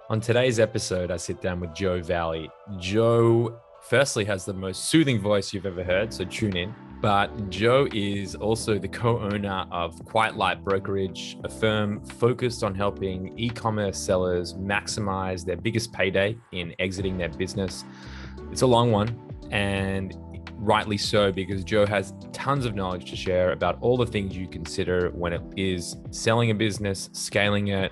On today's episode, I sit down with Joe Valley. Joe, firstly, has the most soothing voice you've ever heard, so tune in. But Joe is also the co-owner of Quiet Light Brokerage, a firm focused on helping e-commerce sellers maximize their biggest payday in exiting their business. It's a long one, and rightly so, because Joe has tons of knowledge to share about all the things you consider when it is selling a business, scaling it.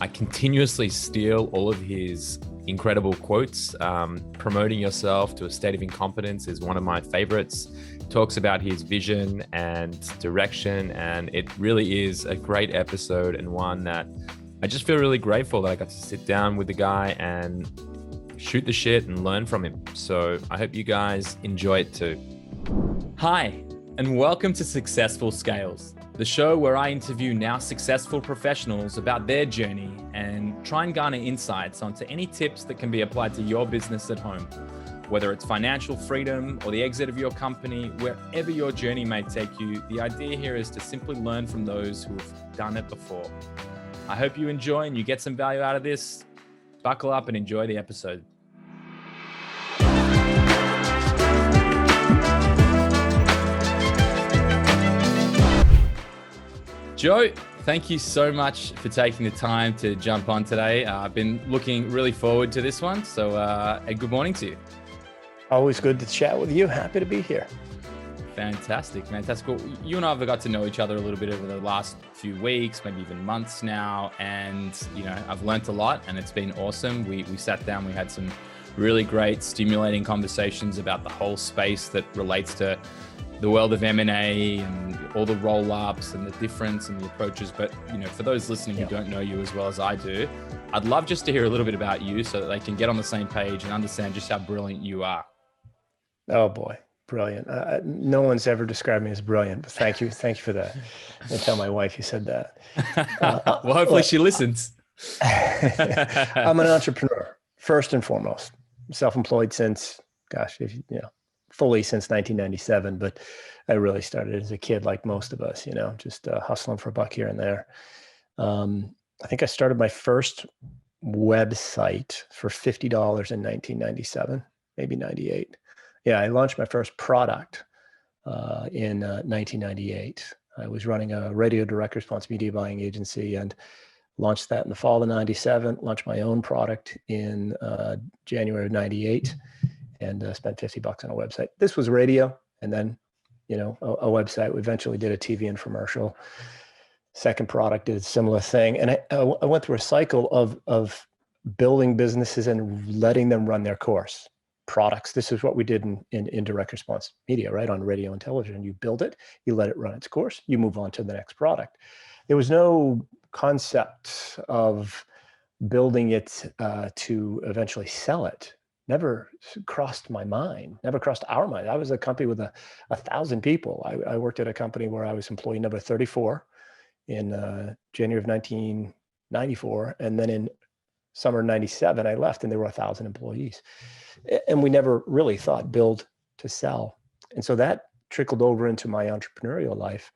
I continuously steal all of his incredible quotes. Promoting yourself to a state of incompetence is one of my favorites. Talks about his vision and direction, and it really is a great episode, and one that I just feel really grateful that I got to sit down with the guy and shoot the shit and learn from him. So I hope you guys enjoy it too. Hi, and welcome to Successful Scales, the show where I interview now successful professionals about their journey and try and garner insights onto any tips that can be applied to your business at home. Whether it's financial freedom or the exit of your company, wherever your journey may take you, the idea here is to simply learn from those who have done it before. I hope you enjoy and you get some value out of this. Buckle up and enjoy the episode. Joe, thank you so much for taking the time to jump on today. I've been looking really forward to this one. So good morning to you. Always good to chat with you. Happy to be here. Fantastic. Well, you and I have got to know each other a little bit over the last few weeks, maybe even months now. And, I've learned a lot and it's been awesome. We sat down, we had some really great, stimulating conversations about the whole space that relates to the world of M&A and all the roll-ups and the difference and the approaches. But, for those listening who don't know you as well as I do, I'd love just to hear a little bit about you so that they can get on the same page and understand just how brilliant you are. Oh boy, brilliant. No one's ever described me as brilliant, but thank you. Thank you for that. And tell my wife you said that. Well, hopefully she listens. I'm an entrepreneur, first and foremost. Self-employed since, fully since 1997, but I really started as a kid like most of us, just hustling for a buck here and there. I think I started my first website for $50 in 1997, maybe 98. Yeah, I launched my first product in 1998. I was running a radio direct response media buying agency and launched that in the fall of 97, launched my own product in January of 98, and spent $50 on a website. This was radio, and then, a website. We eventually did a TV infomercial. Second product did a similar thing. And I went through a cycle of building businesses and letting them run their course. Products. This is what we did in direct response media, right? On radio and television. You build it, you let it run its course, you move on to the next product. There was no concept of building it to eventually sell it. Never crossed my mind, never crossed our mind. I was a company with 1,000 people. I worked at a company where I was employee number 34 in January of 1994. And then in summer 97, I left and there were 1,000 employees. And we never really thought build to sell. And so that trickled over into my entrepreneurial life.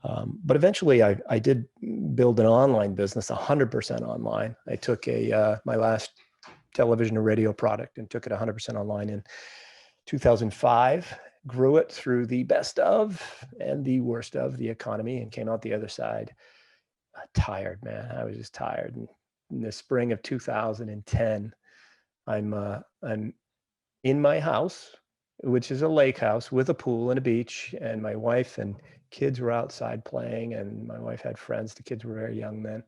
But eventually I did build an online business, 100% online. I took my last television and radio product and took it 100% online in 2005, grew it through the best of and the worst of the economy, and came out the other side tired, man. I was just tired. And in the spring of 2010, I'm in my house, which is a lake house with a pool and a beach, and my wife and kids were outside playing, and my wife had friends. The kids were very young then.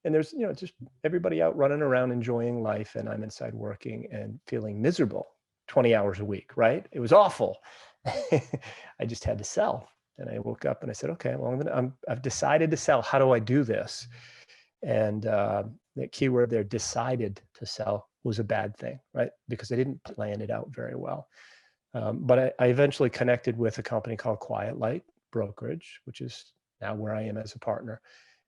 And there's, just everybody out running around enjoying life, and I'm inside working and feeling miserable 20 hours a week, right? It was awful. I just had to sell. And I woke up and I said, okay, well, I've decided to sell. How do I do this? And the keyword there, decided to sell, was a bad thing, right? Because I didn't plan it out very well. But I eventually connected with a company called Quiet Light Brokerage, which is now where I am as a partner,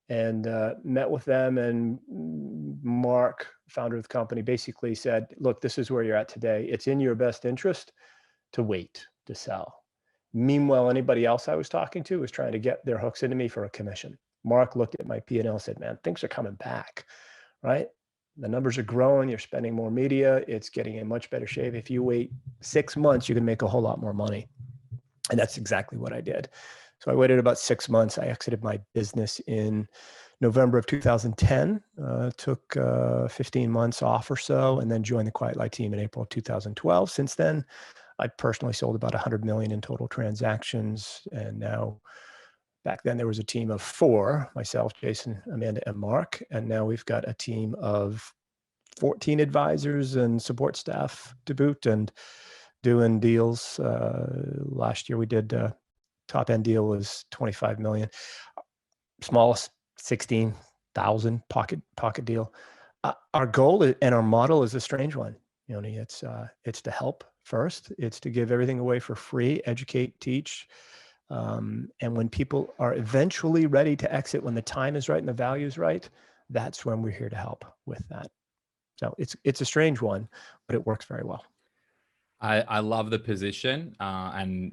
and met with them. And Mark, founder of the company, basically said, look, this is where you're at today. It's in your best interest to wait to sell. Meanwhile, anybody else I was talking to was trying to get their hooks into me for a commission. Mark looked at my P&L and said, man, things are coming back, right? The numbers are growing. You're spending more media. It's getting in much better shape. If you wait 6 months, you can make a whole lot more money. And that's exactly what I did. So I waited about 6 months. I exited my business in November of 2010, took 15 months off or so, and then joined the Quiet Light team in April of 2012. Since then, I personally sold about 100 million in total transactions. And now, back then there was a team of 4, myself, Jason, Amanda, and Mark. And now we've got a team of 14 advisors and support staff to boot, and doing deals. Last year we did top end deal was 25 million. Smallest 16,000 pocket deal. Our goal and our model is a strange one. It's to help first. It's to give everything away for free, educate, teach. And when people are eventually ready to exit, when the time is right and the value is right, that's when we're here to help with that. So it's a strange one, but it works very well. I love the position, and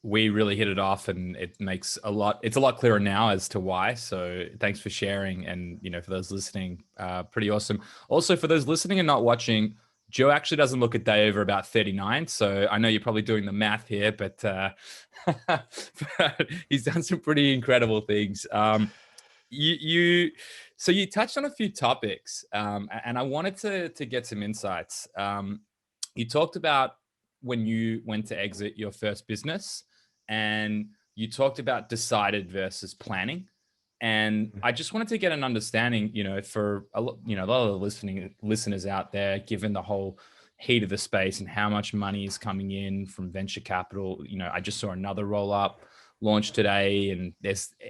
we really hit it off, and it's a lot clearer now as to why. So thanks for sharing. And, for those listening, pretty awesome. Also, for those listening and not watching, Joe actually doesn't look a day over about 39. So I know you're probably doing the math here, but, but he's done some pretty incredible things. So you touched on a few topics, and I wanted to get some insights. You talked about when you went to exit your first business, and you talked about decided versus planning. And I just wanted to get an understanding, for a lot of the listeners out there, given the whole heat of the space and how much money is coming in from venture capital. I just saw another roll up launch today, and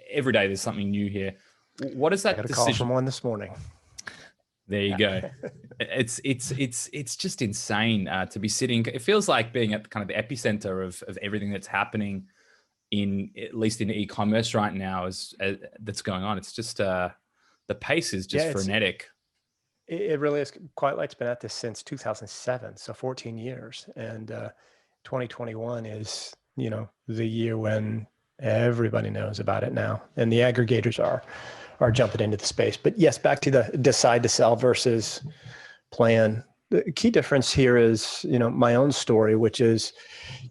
every day there's something new here. What is that I got a decision? call from one this morning. There you go. It's just insane to be sitting. It feels like being at kind of the epicenter of everything that's happening at least in e-commerce right now that's going on. It's just the pace is just frenetic. It really is. Quiet Light's been at this since 2007, so 14 years. And 2021 is, the year when everybody knows about it now, and the aggregators are jumping into the space. But yes, back to the decide to sell versus plan. The key difference here is, my own story, which is,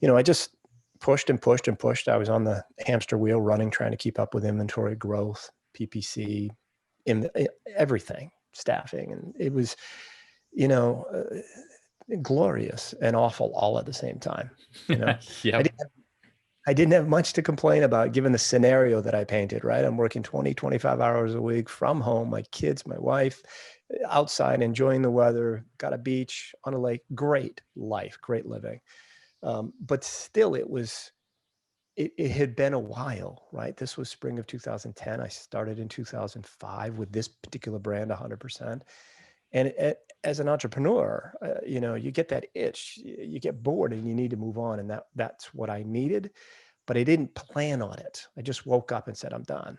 I just pushed and pushed and pushed. I was on the hamster wheel running, trying to keep up with inventory growth, PPC, everything, staffing. And it was, glorious and awful all at the same time. Yeah. I didn't have much to complain about given the scenario that I painted, right? I'm working 20, 25 hours a week from home, my kids, my wife, outside, enjoying the weather, got a beach on a lake, great life, great living. But still it had been a while, right? This was spring of 2010. I started in 2005 with this particular brand 100%. And as an entrepreneur, you get that itch, you get bored and you need to move on. And that's what I needed, but I didn't plan on it. I just woke up and said, I'm done.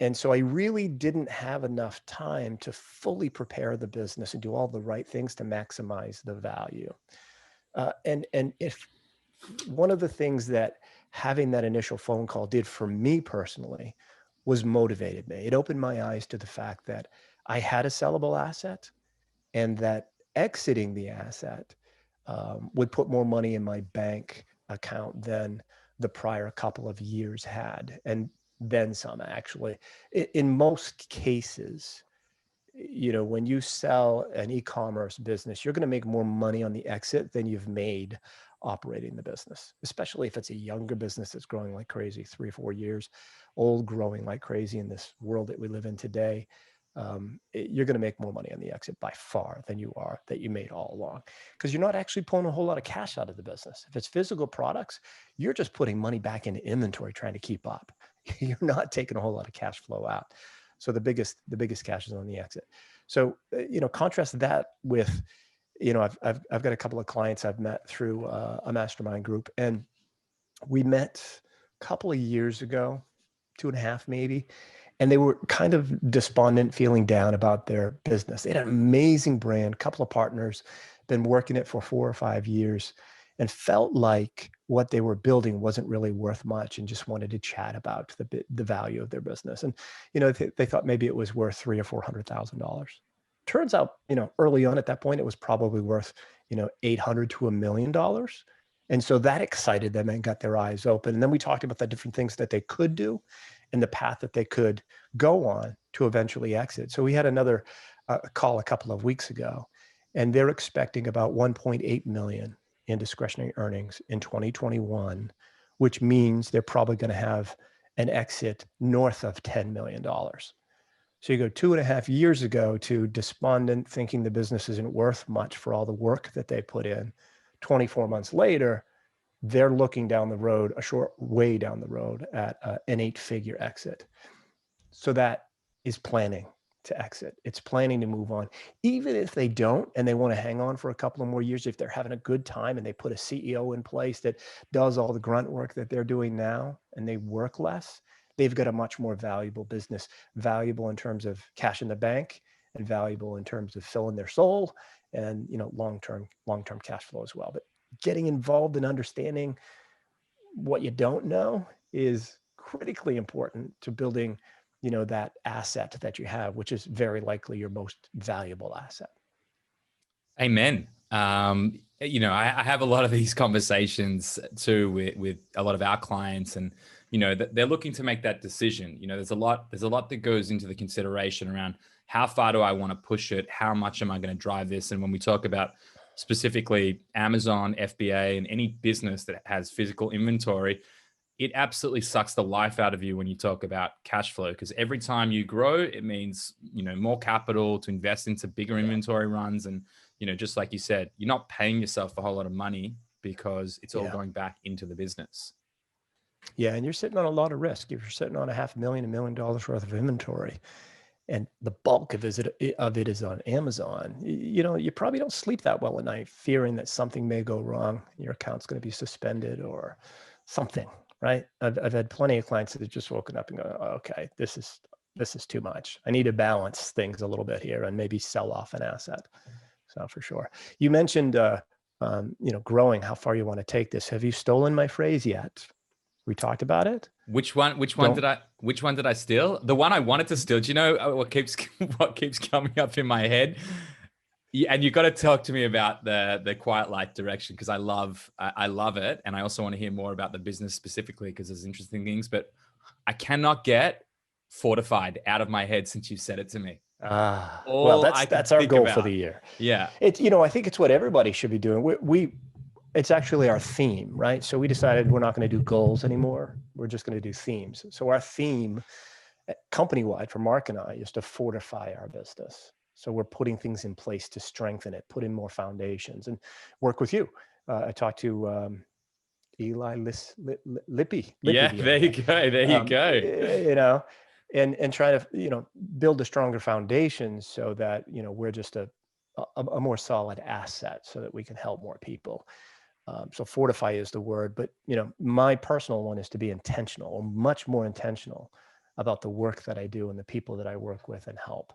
And so I really didn't have enough time to fully prepare the business and do all the right things to maximize the value. And if one of the things that having that initial phone call did for me personally was motivated me. It opened my eyes to the fact that I had a sellable asset, and that exiting the asset would put more money in my bank account than the prior couple of years had, and then some, actually. In most cases, when you sell an e-commerce business, you're going to make more money on the exit than you've made operating the business, especially if it's a younger business that's growing like crazy, 3 or 4 years old, growing like crazy in this world that we live in today. You're going to make more money on the exit by far than you made all along, because you're not actually pulling a whole lot of cash out of the business. If it's physical products, you're just putting money back into inventory, trying to keep up. You're not taking a whole lot of cash flow out. So the biggest cash is on the exit. So, contrast that with, I've got a couple of clients I've met through a mastermind group, and we met a couple of years ago, 2.5 maybe. And they were kind of despondent, feeling down about their business. They had an amazing brand, couple of partners, been working it for 4 or 5 years, and felt like what they were building wasn't really worth much, and just wanted to chat about the value of their business. And, they thought maybe it was worth $300,000 or $400,000. Turns out, early on at that point, it was probably worth, 800 to $1 million. And so that excited them and got their eyes open. And then we talked about the different things that they could do and the path that they could go on to eventually exit. So we had another call a couple of weeks ago, and they're expecting about 1.8 million in discretionary earnings in 2021, which means they're probably going to have an exit north of $10 million. So you go 2.5 years ago to despondent, thinking the business isn't worth much for all the work that they put in. 24 months later, they're looking down the road, a short way down the road, at an 8-figure exit. So that is planning to exit. It's planning to move on. Even if they don't and they want to hang on for a couple of more years, if they're having a good time and they put a CEO in place that does all the grunt work that they're doing now and they work less, they've got a much more valuable business, valuable in terms of cash in the bank and valuable in terms of filling their soul and, long-term cash flow as well. But getting involved in understanding what you don't know is critically important to building, that asset that you have, which is very likely your most valuable asset. Amen. I have a lot of these conversations too with a lot of our clients, and they're looking to make that decision. There's a lot that goes into the consideration around how far do I want to push it, how much am I going to drive this, and when we talk about specifically Amazon, FBA, and any business that has physical inventory, it absolutely sucks the life out of you when you talk about cash flow, because every time you grow, it means more capital to invest into bigger inventory runs, and just like you said, you're not paying yourself a whole lot of money because it's all going back into the business. Yeah, and you're sitting on a lot of risk. If you're sitting on $500,000, $1 million worth of inventory, and the bulk of it is on Amazon, you probably don't sleep that well at night, fearing that something may go wrong, your account's going to be suspended or something, right? I've had plenty of clients that have just woken up and go, oh, okay, this is too much. I need to balance things a little bit here and maybe sell off an asset. So for sure. You mentioned, growing, how far you want to take this. Have you stolen my phrase yet? We talked about it. Which one did I steal? The one I wanted to steal. Do you know what keeps coming up in my head? Yeah, and you got to talk to me about the Quiet Light direction, because I love it, and I also want to hear more about the business specifically because there's interesting things. But I cannot get Fortified out of my head since you said it to me. Well, that's our goal for the year. Yeah, it's I think it's what everybody should be doing. It's actually our theme, right? So we decided we're not going to do goals anymore. We're just going to do themes. So our theme, company-wide, for Mark and I, is to fortify our business. So we're putting things in place to strengthen it, put in more foundations, and work with you. I talked to Eli Lippy. Yeah, there you go. And try to, build a stronger foundation so that, we're just a more solid asset so that we can help more people. So fortify is the word, but, my personal one is to be intentional, or much more intentional about the work that I do and the people that I work with and help.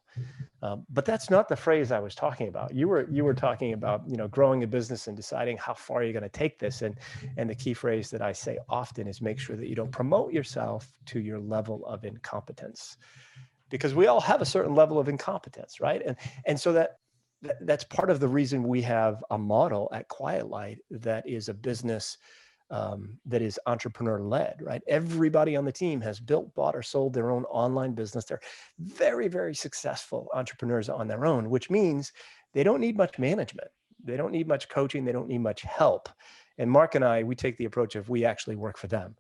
But that's not the phrase I was talking about. You were talking about, growing a business and deciding how far you're going to take this. And the key phrase that I say often is make sure that you don't promote yourself to your level of incompetence, because we all have a certain level of incompetence, right? And so that's part of the reason we have a model at Quiet Light that is a business that is entrepreneur-led, right? Everybody on the team has built, bought, or sold their own online business. They're very, very successful entrepreneurs on their own, which means they don't need much management. They don't need much coaching. They don't need much help. And Mark and I, we take the approach of we actually work for them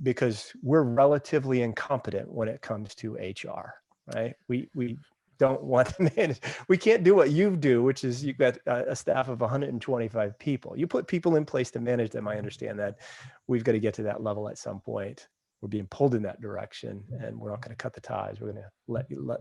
because we're relatively incompetent when it comes to HR, right? We don't want to manage. We can't do what you do, which is you've got a staff of 125 people. You put people in place to manage them. I understand that. We've got to get to that level at some point. We're being pulled in that direction, and we're not going to cut the ties. We're going to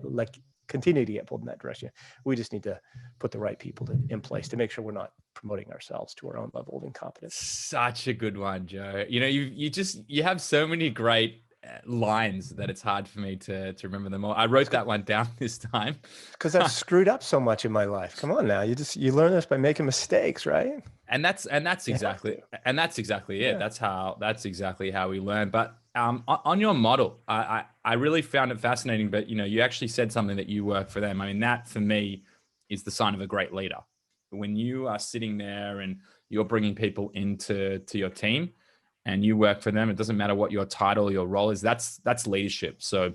let continue to get pulled in that direction. We just need to put the right people in place to make sure we're not promoting ourselves to our own level of incompetence. Such a good one, Joe. You have so many great lines that it's hard for me to remember them all. I wrote that one down this time because I've screwed up so much in my life. Come on now, you learn this by making mistakes, right? And that's exactly it. Yeah. That's exactly how we learn. But On your model, I really found it fascinating, but you actually said something that you work for them. I mean, that for me is the sign of a great leader. When you are sitting there and you're bringing people to your team and you work for them, it doesn't matter what your title, your role is, that's leadership. So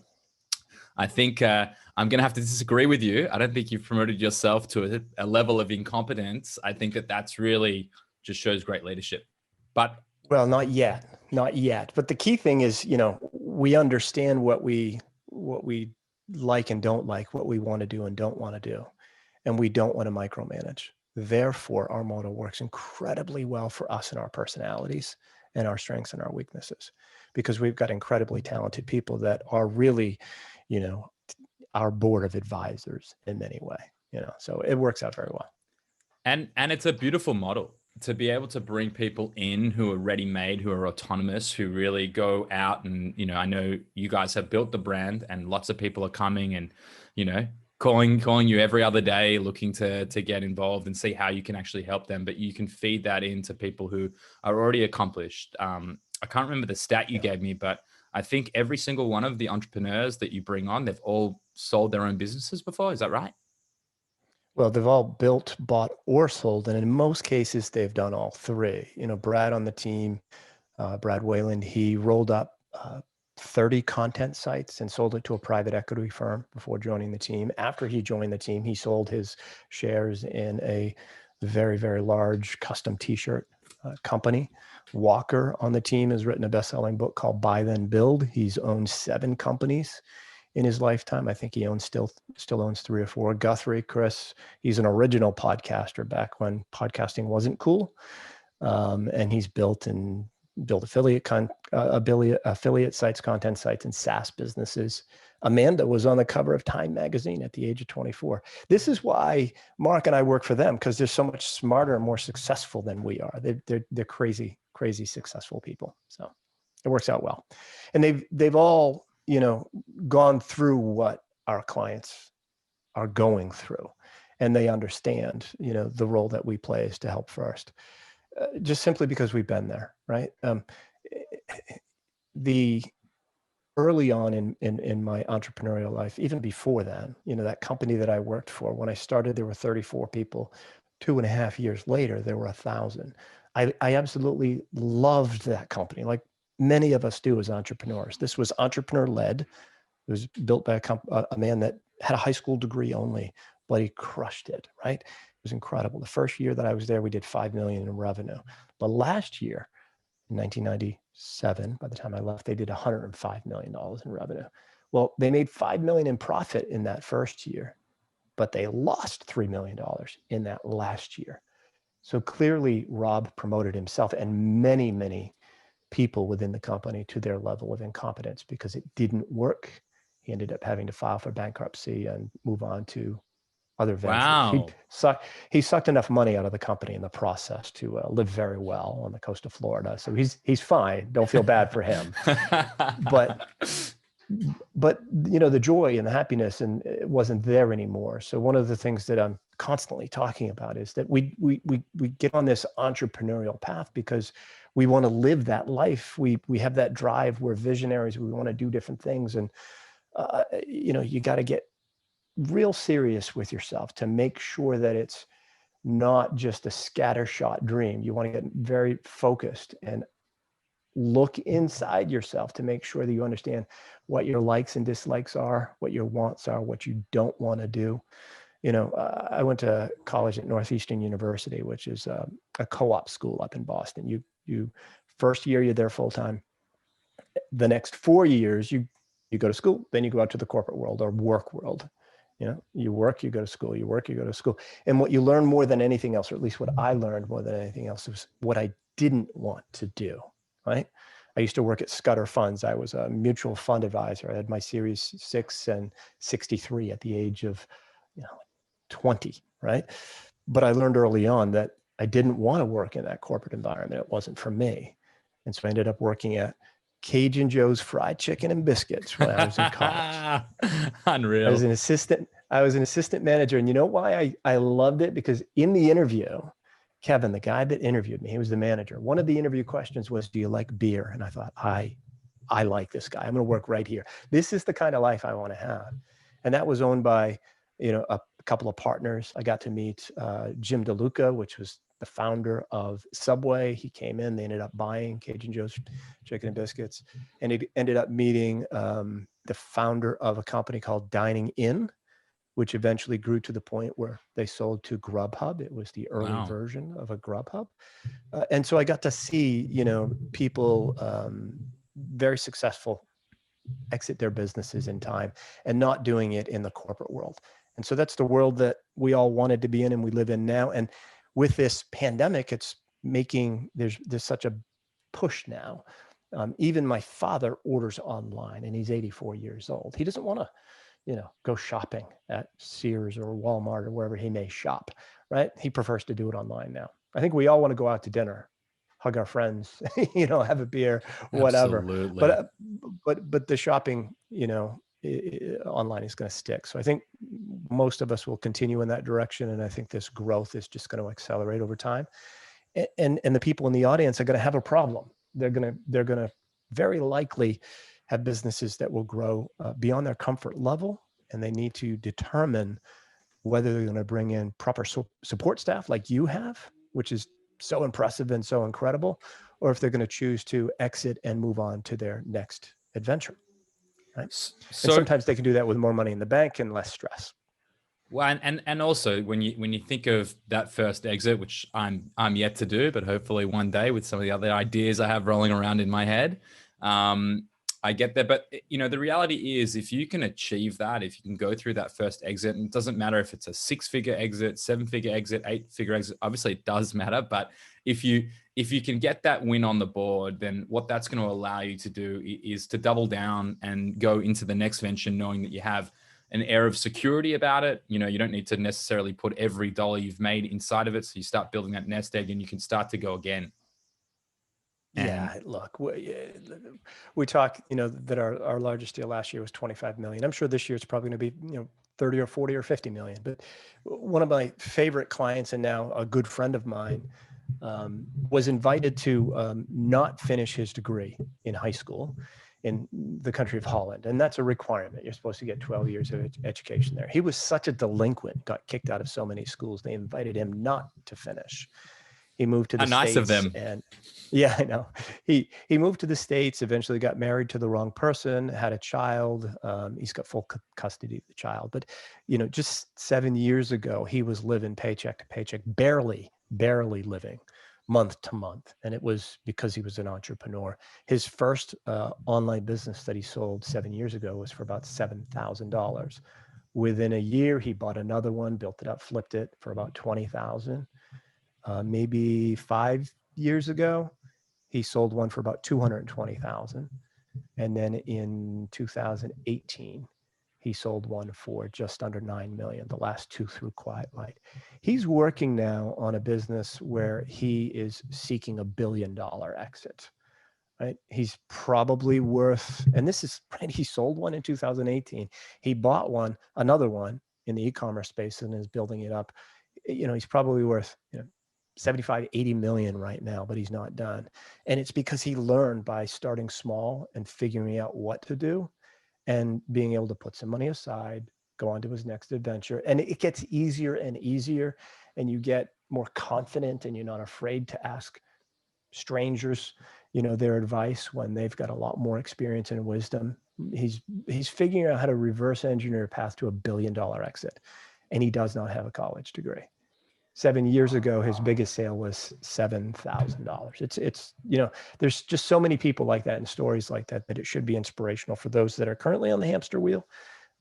I think I'm going to have to disagree with you. I don't think you've promoted yourself to a level of incompetence. I think that's really just shows great leadership. But well, not yet, not yet. But the key thing is, we understand what we like and don't like, what we want to do and don't want to do, and we don't want to micromanage. Therefore, our model works incredibly well for us and our personalities and our strengths and our weaknesses, because we've got incredibly talented people that are really, our board of advisors in many ways. So it works out very well. And it's a beautiful model to be able to bring people in who are ready-made, who are autonomous, who really go out and, I know you guys have built the brand and lots of people are coming and, calling you every other day, looking to get involved and see how you can actually help them. But you can feed that into people who are already accomplished. I can't remember the stat you gave me, but I think every single one of the entrepreneurs that you bring on, they've all sold their own businesses before. Is that right? Well, they've all built, bought, or sold. And in most cases, they've done all three. Brad on the team, Brad Wayland, he rolled up 30 content sites and sold it to a private equity firm before joining the team. After he joined the team, he sold his shares in a very, very large custom t-shirt company. Walker on the team has written a best-selling book called Buy Then Build. He's owned 7 companies in his lifetime. I think he still owns 3 or 4. Guthrie, Chris, he's an original podcaster back when podcasting wasn't cool. And he's built affiliate sites, content sites, and SaaS businesses. Amanda was on the cover of Time magazine at the age of 24. This is why Mark and I work for them, because they're so much smarter and more successful than we are. They're crazy, crazy successful people. So it works out well. And they've all, gone through what our clients are going through, and they understand, the role that we play is to help first, just simply because we've been there, right? The early on in my entrepreneurial life, even before then, that company that I worked for, when I started, there were 34 people. 2.5 years later, there were 1,000. I absolutely loved that company, like many of us do as entrepreneurs. This was entrepreneur-led. It was built by a man that had a high school degree only, but he crushed it, right? It was incredible. The first year that I was there, we did $5 million in revenue. But last year, in 1997, by the time I left, they did $105 million in revenue. Well, they made $5 million in profit in that first year, but they lost $3 million in that last year. So clearly, Rob promoted himself and many, many people within the company to their level of incompetence because it didn't work. He ended up having to file for bankruptcy and move on to other ventures. Wow. He sucked enough money out of the company in the process to live very well on the coast of Florida. So he's fine. Don't feel bad for him. But the joy and the happiness and it wasn't there anymore. So one of the things that I'm constantly talking about is that we get on this entrepreneurial path because we want to live that life. We have that drive. We're visionaries. We want to do different things. And, you got to get real serious with yourself to make sure that it's not just a scattershot dream. You want to get very focused and look inside yourself to make sure that you understand what your likes and dislikes are, what your wants are, what you don't want to do. I went to college at Northeastern University, which is a co-op school up in Boston. You first year, you're there full time. The next 4 years, you go to school, then you go out to the corporate world or work world. You work, you go to school, you work, you go to school. And what you learn more than anything else, or at least what I learned more than anything else, was what I didn't want to do, right? I used to work at Scudder Funds. I was a mutual fund advisor. I had my Series 6 and 63 at the age of 20, right? But I learned early on that I didn't want to work in that corporate environment. It wasn't for me. And so I ended up working at Cajun Joe's Fried Chicken and Biscuits when I was in college. Unreal. I was an assistant manager. And you know why I loved it? Because in the interview, Kevin, the guy that interviewed me, he was the manager. One of the interview questions was, do you like beer? And I thought, I I like this guy. I'm going to work right here. This is the kind of life I want to have. And that was owned by, a couple of partners. I got to meet Jim DeLuca, which was the founder of Subway. He came in, they ended up buying Cajun Joe's Chicken and Biscuits. And he ended up meeting the founder of a company called Dining In, which eventually grew to the point where they sold to Grubhub. It was the early version of a Grubhub. And so I got to see, people very successful exit their businesses in time and not doing it in the corporate world. And so that's the world that we all wanted to be in and we live in now. And with this pandemic, it's making, there's such a push now. Even my father orders online and he's 84 years old. He doesn't want to, go shopping at Sears or Walmart or wherever he may shop, right? He prefers to do it online now. I think we all want to go out to dinner, hug our friends, have a beer, whatever. Absolutely. But the shopping, online is going to stick. So I think most of us will continue in that direction. And I think this growth is just going to accelerate over time. And the people in the audience are going to have a problem. They're going to very likely have businesses that will grow beyond their comfort level. And they need to determine whether they're going to bring in proper support staff like you have, which is so impressive and so incredible, or if they're going to choose to exit and move on to their next adventure. Right? So, and sometimes they can do that with more money in the bank and less stress. Well, and also when you think of that first exit, which I'm yet to do, but hopefully one day with some of the other ideas I have rolling around in my head, I get there. But the reality is, if you can achieve that, if you can go through that first exit, and it doesn't matter if it's a 6-figure exit, 7-figure exit, 8-figure exit, obviously it does matter. But if you can get that win on the board, then what that's going to allow you to do is to double down and go into the next venture, knowing that you have an air of security about it. You don't need to necessarily put every dollar you've made inside of it. So you start building that nest egg and you can start to go again. Yeah, look, we talk, that our largest deal last year was 25 million. I'm sure this year it's probably going to be, 30 or 40 or 50 million. But one of my favorite clients and now a good friend of mine was invited to not finish his degree in high school in the country of Holland. And that's a requirement. You're supposed to get 12 years of education there. He was such a delinquent, got kicked out of so many schools. They invited him not to finish. He moved to the States. Nice of them. And yeah, I know. He moved to the States, eventually got married to the wrong person, had a child. He's got full custody of the child. But, just 7 years ago, he was living paycheck to paycheck, barely living month to month. And it was because he was an entrepreneur. His first online business that he sold 7 years ago was for about $7,000. Within a year, he bought another one, built it up, flipped it for about $20,000. Maybe 5 years ago, he sold one for about $220,000. And then in 2018, he sold one for just under 9 million, the last two through Quiet Light. He's working now on a business where he is seeking $1 billion exit, right? He's probably worth, and this is right, he sold one in 2018. He bought another one in the e-commerce space and is building it up. He's probably worth, 75, 80 million right now, but he's not done. And it's because he learned by starting small and figuring out what to do and being able to put some money aside, go on to his next adventure. And it gets easier and easier, and you get more confident and you're not afraid to ask strangers, their advice when they've got a lot more experience and wisdom. He's figuring out how to reverse engineer a path to $1 billion exit. And he does not have a college degree. 7 years ago, his biggest sale was $7,000. It's there's just so many people like that and stories like that it should be inspirational for those that are currently on the hamster wheel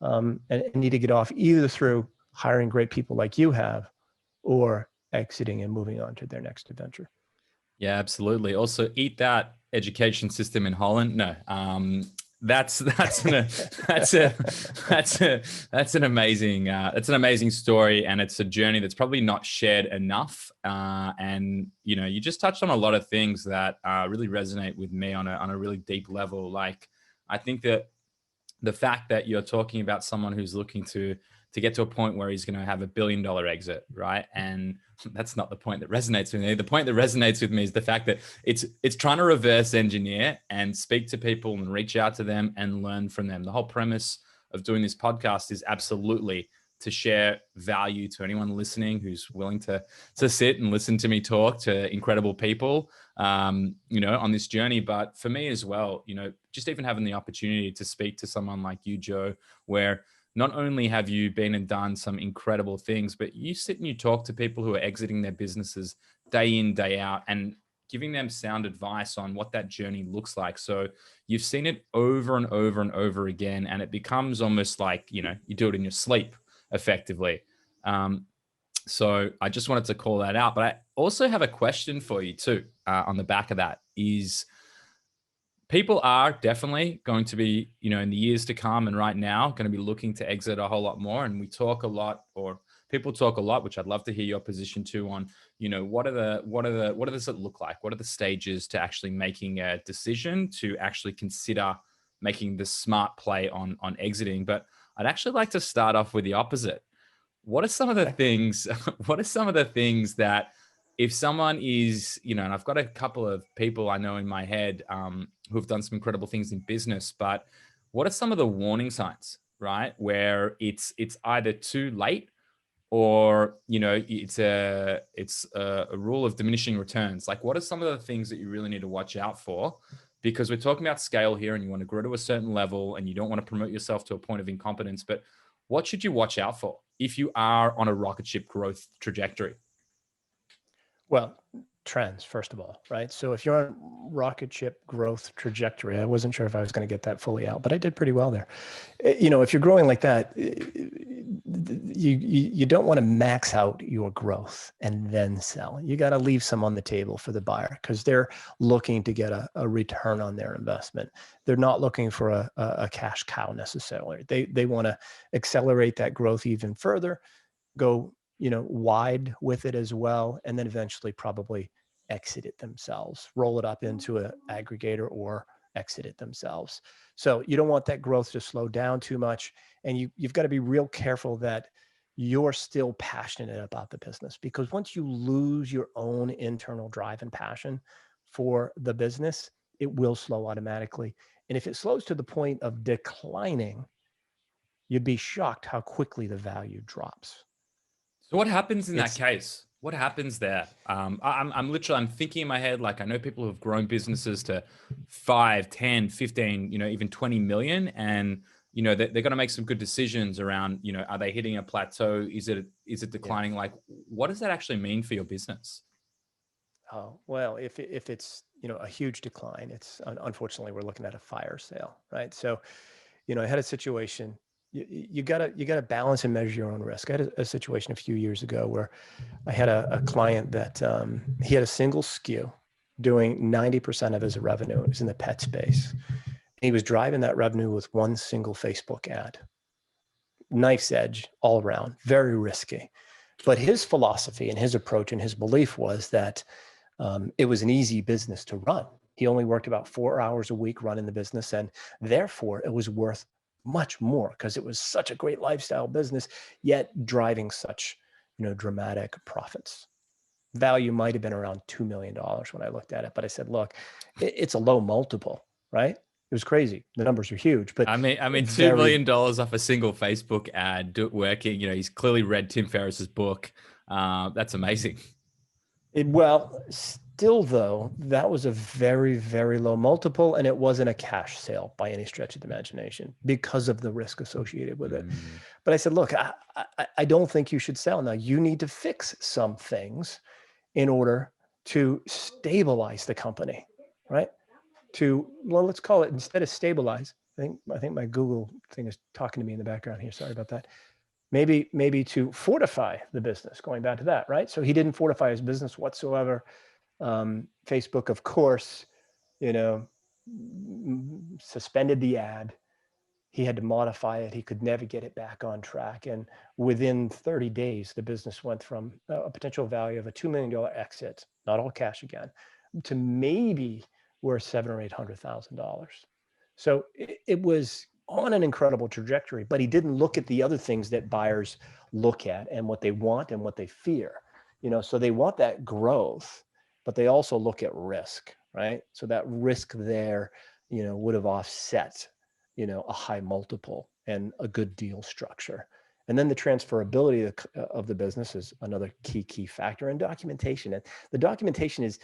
and need to get off, either through hiring great people like you have or exiting and moving on to their next adventure. Yeah, absolutely. Also, eat that education system in Holland. No, that's an amazing story, and it's a journey that's probably not shared enough. And you just touched on a lot of things that really resonate with me on a really deep level. Like, I think that the fact that you're talking about someone who's looking to to get to a point where he's going to have $1 billion exit, right? And that's not the point that resonates with me. The point that resonates with me is the fact that it's trying to reverse engineer and speak to people and reach out to them and learn from them. The whole premise of doing this podcast is absolutely to share value to anyone listening who's willing to sit and listen to me talk to incredible people, on this journey. But for me as well, just even having the opportunity to speak to someone like you, Joe, where not only have you been and done some incredible things, but you sit and you talk to people who are exiting their businesses day in, day out, and giving them sound advice on what that journey looks like. So you've seen it over and over and over again, and it becomes almost like, you do it in your sleep effectively. So I just wanted to call that out. But I also have a question for you too, on the back of that is, people are definitely going to be, in the years to come and right now, going to be looking to exit a whole lot more. And we talk a lot, or people talk a lot, which I'd love to hear your position too on, what does it look like? What are the stages to actually making a decision to actually consider making the smart play on exiting? But I'd actually like to start off with the opposite. What are some of the things, that if someone is, and I've got a couple of people I know in my head who've done some incredible things in business, but what are some of the warning signs, right? Where it's either too late or, it's a rule of diminishing returns. Like, what are some of the things that you really need to watch out for? Because we're talking about scale here and you want to grow to a certain level and you don't want to promote yourself to a point of incompetence, but what should you watch out for if you are on a rocket ship growth trajectory? Well, trends, first of all, right? So if you're on rocket ship growth trajectory, I wasn't sure if I was going to get that fully out, but I did pretty well there. If you're growing like that, you don't want to max out your growth and then sell. You got to leave some on the table for the buyer because they're looking to get a return on their investment. They're not looking for a cash cow necessarily. They want to accelerate that growth even further, go wide with it as well, and then eventually probably exit it themselves, roll it up into an aggregator or exit it themselves. So you don't want that growth to slow down too much. And you've got to be real careful that you're still passionate about the business, because once you lose your own internal drive and passion for the business, it will slow automatically. And if it slows to the point of declining, you'd be shocked how quickly the value drops. So what happens in that case? What happens there? I'm thinking in my head, like, I know people who have grown businesses to 5, 10, 15, even 20 million. And, they're going to make some good decisions around, are they hitting a plateau? Is it declining? Yeah. Like, what does that actually mean for your business? Oh, well, if it's, a huge decline, it's unfortunately, we're looking at a fire sale, right? So, I had a situation. You gotta balance and measure your own risk. I had a situation a few years ago where I had a client that he had a single SKU doing 90% of his revenue. It was in the pet space. He was driving that revenue with one single Facebook ad. Knife's edge all around, very risky. But his philosophy and his approach and his belief was that it was an easy business to run. He only worked about 4 hours a week running the business, and therefore it was worth much more because it was such a great lifestyle business, yet driving such, dramatic profits. Value might have been around $2 million when I looked at it, but I said, look, it's a low multiple, right? It was crazy. The numbers are huge, but I mean, $2 million off a single Facebook ad working. He's clearly read Tim Ferriss's book. That's amazing. Still though, that was a very, very low multiple, and it wasn't a cash sale by any stretch of the imagination because of the risk associated with it. But I said, look, I don't think you should sell. Now you need to fix some things in order to stabilize the company, right? Let's call it, instead of stabilize, I think my Google thing is talking to me in the background here. Sorry about that. Maybe to fortify the business, going back to that, right? So he didn't fortify his business whatsoever. Facebook, of course, suspended the ad. He had to modify it. He could never get it back on track. And within 30 days, the business went from a potential value of a $2 million exit, not all cash again, to maybe worth $700,000 or $800,000. So it was on an incredible trajectory, but he didn't look at the other things that buyers look at and what they want and what they fear. So they want that growth, but they also look at risk, right? So that risk there, would have offset, a high multiple and a good deal structure. And then the transferability of the business is another key factor, and documentation. And the documentation is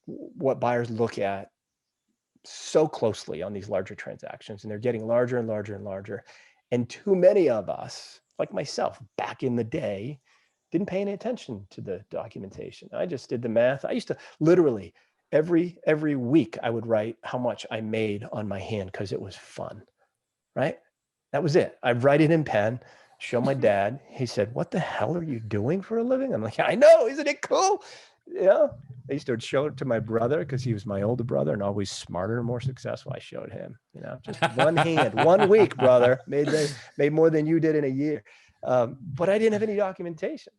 what buyers look at so closely on these larger transactions, and they're getting larger and larger and larger. And too many of us, like myself, back in the day, didn't pay any attention to the documentation. I just did the math. I used to literally every week I would write how much I made on my hand because it was fun, right? That was it. I'd write it in pen, show my dad. He said, "What the hell are you doing for a living?" I'm like, "I know, isn't it cool?" Yeah. I used to show it to my brother because he was my older brother and always smarter and more successful. I showed him, just one hand, 1 week, brother, made more than you did in a year. But I didn't have any documentation.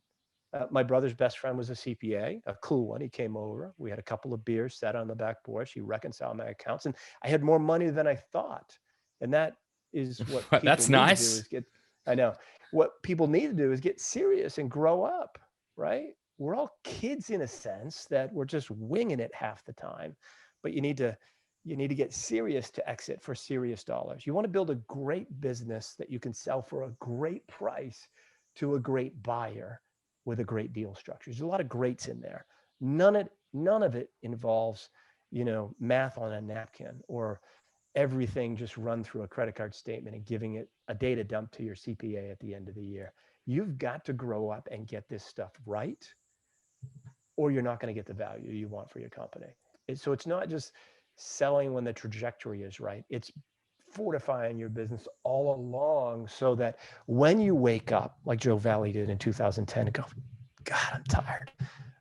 My brother's best friend was a CPA, a cool one. He came over. We had a couple of beers, sat on the back porch. He reconciled my accounts, and I had more money than I thought. And that is what people That's need nice. to do is I know. What people need to do is get serious and grow up, right? We're all kids in a sense that we're just winging it half the time, but you need to get serious to exit for serious dollars. You want to build a great business that you can sell for a great price to a great buyer with a great deal structure. There's a lot of greats in there. None of it involves, math on a napkin or everything just run through a credit card statement and giving it a data dump to your CPA at the end of the year. You've got to grow up and get this stuff right, or you're not going to get the value you want for your company. So it's not just selling when the trajectory is right. It's fortifying your business all along so that when you wake up, like Joe Valley did in 2010, and go, "God, I'm tired.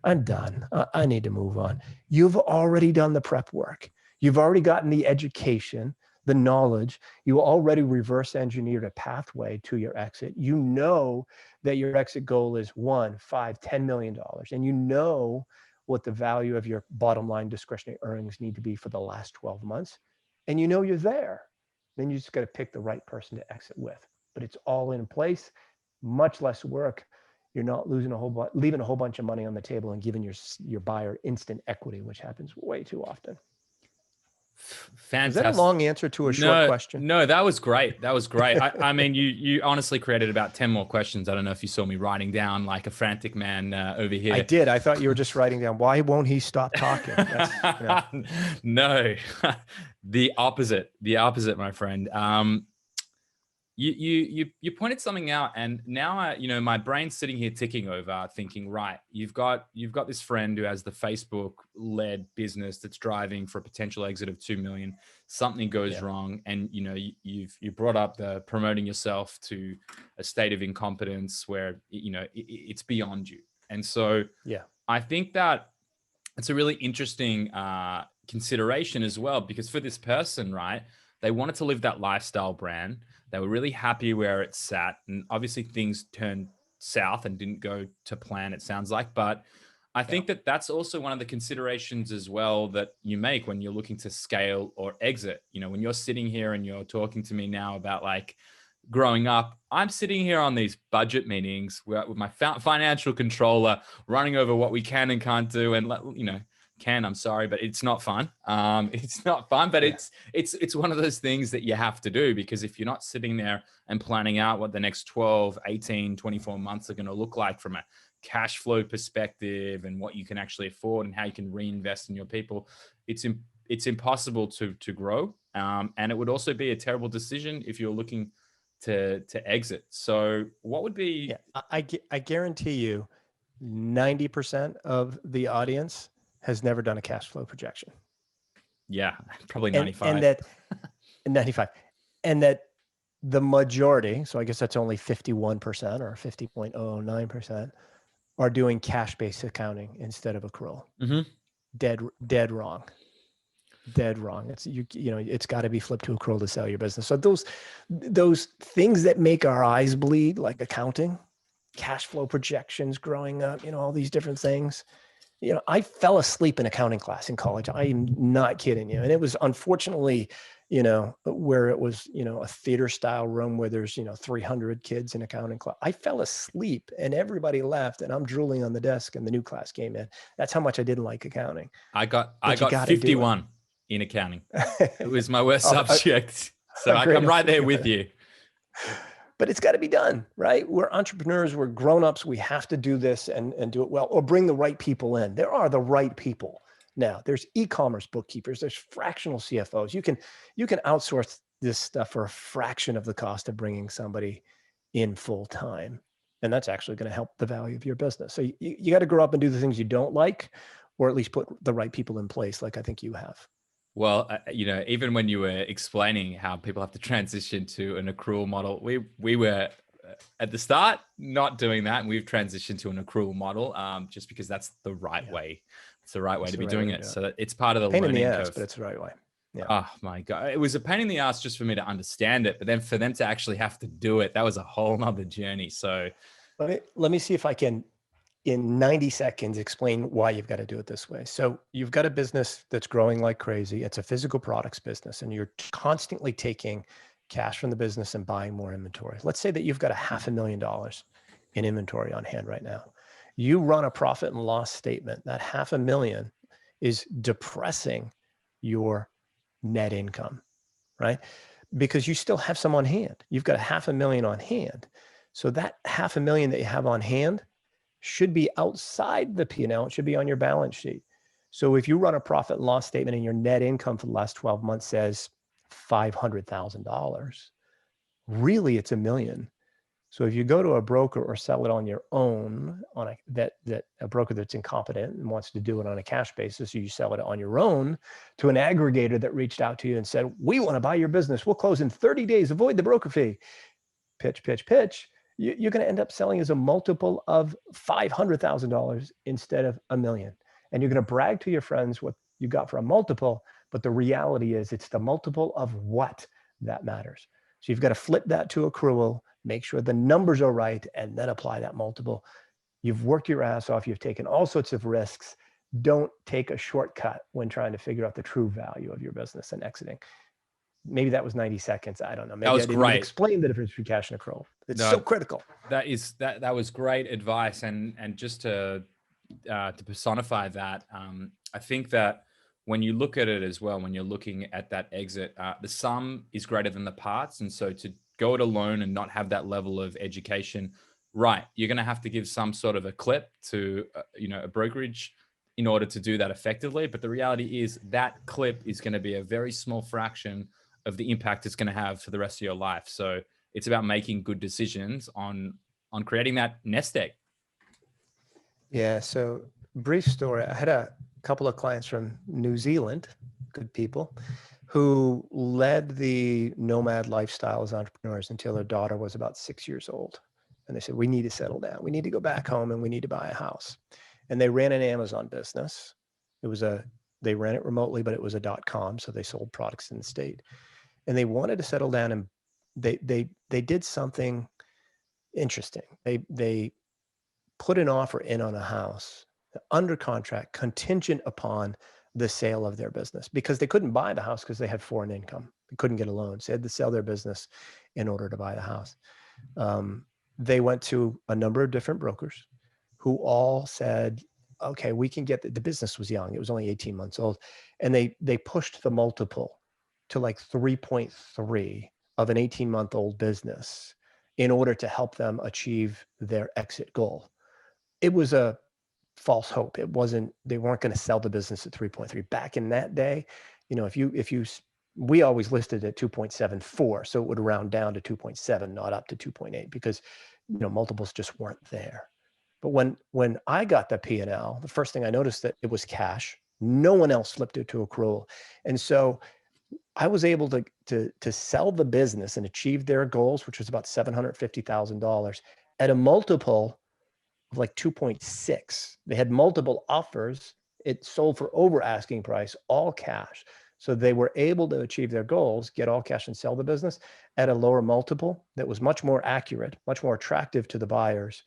I'm done. I need to move on." You've already done the prep work. You've already gotten the education, the knowledge. You already reverse engineered a pathway to your exit. You know that your exit goal is $1, $5, $10 million. And you know what the value of your bottom line discretionary earnings need to be for the last 12 months. And you know you're there. Then you just got to pick the right person to exit with. But it's all in place, much less work. You're not leaving a whole bunch of money on the table and giving your buyer instant equity, which happens way too often. Fantastic. Is that a long answer to a short question? No, that was great. That was great. I mean, you honestly created about 10 more questions. I don't know if you saw me writing down like a frantic man over here. I did. I thought you were just writing down, why won't he stop talking? No, the opposite, my friend. You pointed something out, and now my brain's sitting here ticking over, thinking, right, you've got this friend who has the Facebook-led business that's driving for a potential exit of 2 million. Something goes wrong, and you brought up the promoting yourself to a state of incompetence where it's beyond you, and so I think that it's a really interesting consideration as well, because for this person, right, they wanted to live that lifestyle brand. They were really happy where it sat. And obviously things turned south and didn't go to plan, it sounds like. But I think that that's also one of the considerations as well that you make when you're looking to scale or exit. When you're sitting here and you're talking to me now about like growing up, I'm sitting here on these budget meetings with my financial controller running over what we can and can't do. And, I'm sorry, but it's not fun. It's not fun, but it's one of those things that you have to do, because if you're not sitting there and planning out what the next 12, 18, 24 months are going to look like from a cash flow perspective and what you can actually afford and how you can reinvest in your people, it's impossible to grow. And it would also be a terrible decision if you're looking to exit. So what would be... I guarantee you 90% of the audience has never done a cash flow projection. Yeah, probably 95. And 95. And that the majority, so I guess that's only 51% or 50.009%, are doing cash-based accounting instead of accrual. Mm-hmm. Dead wrong. Dead wrong. It's got to be flipped to accrual to sell your business. So those things that make our eyes bleed, like accounting, cash flow projections growing up, all these different things. I fell asleep in accounting class in college. I am not kidding you. And it was unfortunately, where it was, a theater style room where there's, 300 kids in accounting class. I fell asleep and everybody left and I'm drooling on the desk and the new class came in. That's how much I didn't like accounting. I got But you gotta do it. 51 in accounting. It was my worst Oh, subject. So great. I'm right there with you. But it's got to be done, right? We're entrepreneurs, we're grownups. We have to do this and do it well, or bring the right people in. There are the right people. Now there's e-commerce bookkeepers, there's fractional CFOs. You can outsource this stuff for a fraction of the cost of bringing somebody in full time. And that's actually going to help the value of your business. So you got to grow up and do the things you don't like, or at least put the right people in place, like I think you have. Well, even when you were explaining how people have to transition to an accrual model, we were at the start not doing that, and we've transitioned to an accrual model just because that's the right way. It's the right way to be doing it. So that it's part of the pain learning in the ass, curve. But it's the right way. Yeah. Oh my God. It was a pain in the ass just for me to understand it, but then for them to actually have to do it, that was a whole nother journey. So let me see if I can, in 90 seconds, explain why you've got to do it this way. So you've got a business that's growing like crazy. It's a physical products business, and you're constantly taking cash from the business and buying more inventory. Let's say that you've got $500,000 in inventory on hand right now. You run a profit and loss statement. That $500,000 is depressing your net income, right? Because you still have some on hand. You've got $500,000 on hand. So that $500,000 that you have on hand should be outside the P&L. It should be on your balance sheet. So if you run a profit and loss statement and your net income for the last 12 months says $500,000, really it's $1 million. So if you go to a broker or sell it on your own, on a broker that's incompetent and wants to do it on a cash basis, you sell it on your own to an aggregator that reached out to you and said, we want to buy your business. We'll close in 30 days. Avoid the broker fee. Pitch, pitch, pitch. You're going to end up selling as a multiple of $500,000 instead of $1 million. And you're going to brag to your friends what you got for a multiple, but the reality is it's the multiple of what that matters. So you've got to flip that to accrual, make sure the numbers are right, and then apply that multiple. You've worked your ass off. You've taken all sorts of risks. Don't take a shortcut when trying to figure out the true value of your business and exiting. Maybe that was 90 seconds. I don't know. Maybe that was I didn't great. Explain the difference between cash and accrual. It's so critical. That was great advice. And just to personify that, I think that when you look at it as well, when you're looking at that exit, the sum is greater than the parts. And so to go it alone and not have that level of education, right, you're going to have to give some sort of a clip to, a brokerage in order to do that effectively. But the reality is that clip is going to be a very small fraction of the impact it's going to have for the rest of your life. So it's about making good decisions on creating that nest egg. Yeah. So brief story. I had a couple of clients from New Zealand, good people, who led the nomad lifestyle as entrepreneurs until their daughter was about 6 years old. And they said, we need to settle down. We need to go back home and we need to buy a house. And they ran an Amazon business. They ran it remotely, but it was a .com. So they sold products in the state. And they wanted to settle down, and they did something interesting. They put an offer in on a house under contract contingent upon the sale of their business, because they couldn't buy the house because they had foreign income. They couldn't get a loan. So they had to sell their business in order to buy the house. They went to a number of different brokers who all said, okay, we can get the business was young. It was only 18 months old. And they pushed the multiple to like 3.3 of an 18-month-old business in order to help them achieve their exit goal. It was a false hope. They weren't going to sell the business at 3.3. Back in that day, we always listed at 2.74. So it would round down to 2.7, not up to 2.8, because, multiples just weren't there. But when I got the P&L, the first thing I noticed that it was cash. No one else flipped it to accrual. And so I was able to sell the business and achieve their goals, which was about $750,000 at a multiple of like 2.6. They had multiple offers. It sold for over asking price, all cash. So they were able to achieve their goals, get all cash and sell the business at a lower multiple that was much more accurate, much more attractive to the buyers.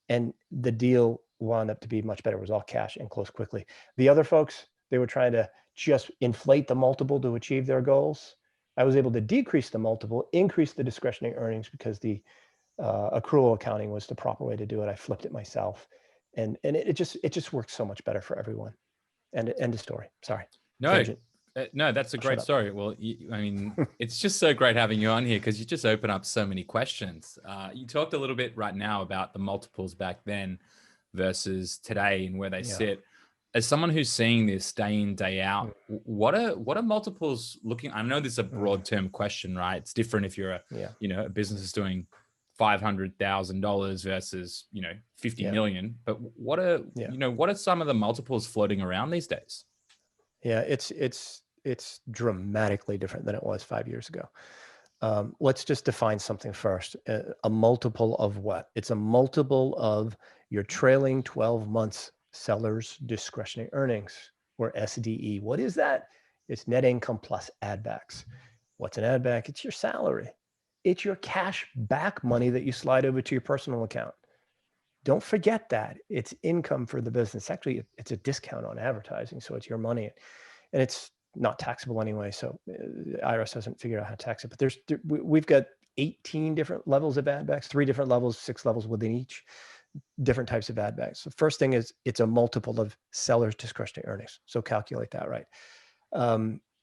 And the deal wound up to be much better. It was all cash and closed quickly. The other folks, they were trying to just inflate the multiple to achieve their goals. I was able to decrease the multiple, increase the discretionary earnings because the accrual accounting was the proper way to do it. I flipped it myself, and it just works so much better for everyone. End of story. Sorry. No, Tangent. no, that's a I'll great shut up. story. Well, I mean, it's just so great having you on here because you just open up so many questions. You talked a little bit right now about the multiples back then versus today and where they Yeah. sit. As someone who's seeing this day in, day out, what are multiples looking? I know this is a broad term question, right? It's different if you're a business is doing $500,000 versus 50 million. But what are some of the multiples floating around these days? Yeah, it's dramatically different than it was 5 years ago. Let's just define something first. A multiple of what? It's a multiple of your trailing 12 months seller's discretionary earnings, or SDE. What is that? It's net income plus add backs. What's an add back? It's your salary. It's your cash back money that you slide over to your personal account. Don't forget that. It's income for the business. Actually, it's a discount on advertising, so it's your money. And it's not taxable anyway, so IRS hasn't figured out how to tax it. But we've got 18 different levels of add backs, 3 different levels, 6 levels within each, different types of add backs. The first thing is it's a multiple of seller's discretionary earnings. So calculate that right.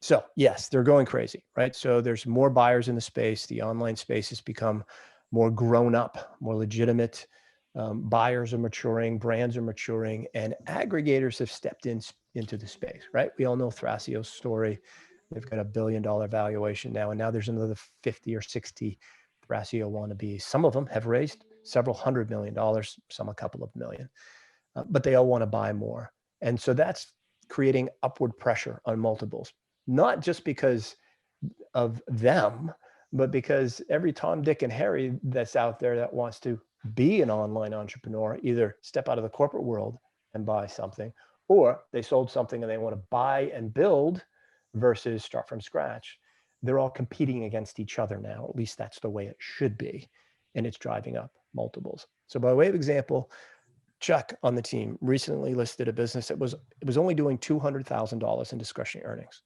So yes, they're going crazy, right? So there's more buyers in the space. The online space has become more grown up, more legitimate. Buyers are maturing, brands are maturing, and aggregators have stepped into the space, right? We all know Thrasio's story. They've got $1 billion valuation now, and now there's another 50 or 60 Thrasio wannabes. Some of them have raised several $100 million, some a couple of million, but they all want to buy more. And so that's creating upward pressure on multiples, not just because of them, but because every Tom, Dick, and Harry that's out there that wants to be an online entrepreneur either step out of the corporate world and buy something, or they sold something and they want to buy and build versus start from scratch. They're all competing against each other now. At least that's the way it should be. And it's driving up multiples. So by way of example, Chuck on the team recently listed a business that was only doing $200,000 in discretionary earnings.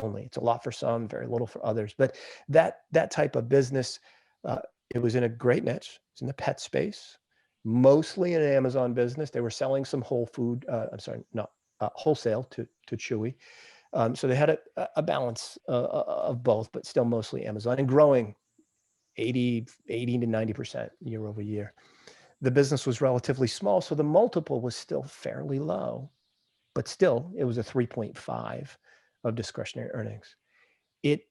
Only. It's a lot for some, very little for others. But that type of business, it was in a great niche. It's in the pet space, mostly an Amazon business. They were selling some wholesale to Chewy. So they had a balance of both, but still mostly Amazon, and growing 80 to 90% year over year. The business was relatively small, so the multiple was still fairly low, but still it was a 3.5 of discretionary earnings. It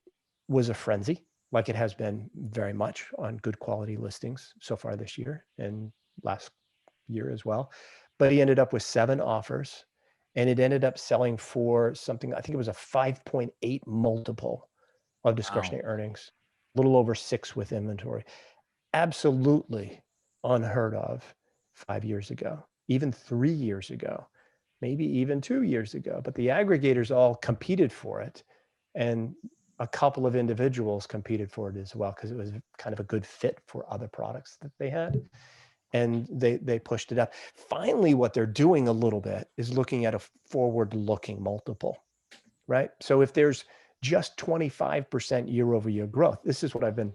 was a frenzy, like it has been very much on good quality listings so far this year and last year as well. But he ended up with 7 offers, and it ended up selling for something, I think it was a 5.8 multiple of discretionary earnings, a little over 6 with inventory. Absolutely unheard of 5 years ago, even 3 years ago, maybe even 2 years ago. But the aggregators all competed for it, and a couple of individuals competed for it as well because it was kind of a good fit for other products that they had, and they pushed it up. Finally, what they're doing a little bit is looking at a forward-looking multiple, right? So if there's just 25% year over year growth, this is what I've been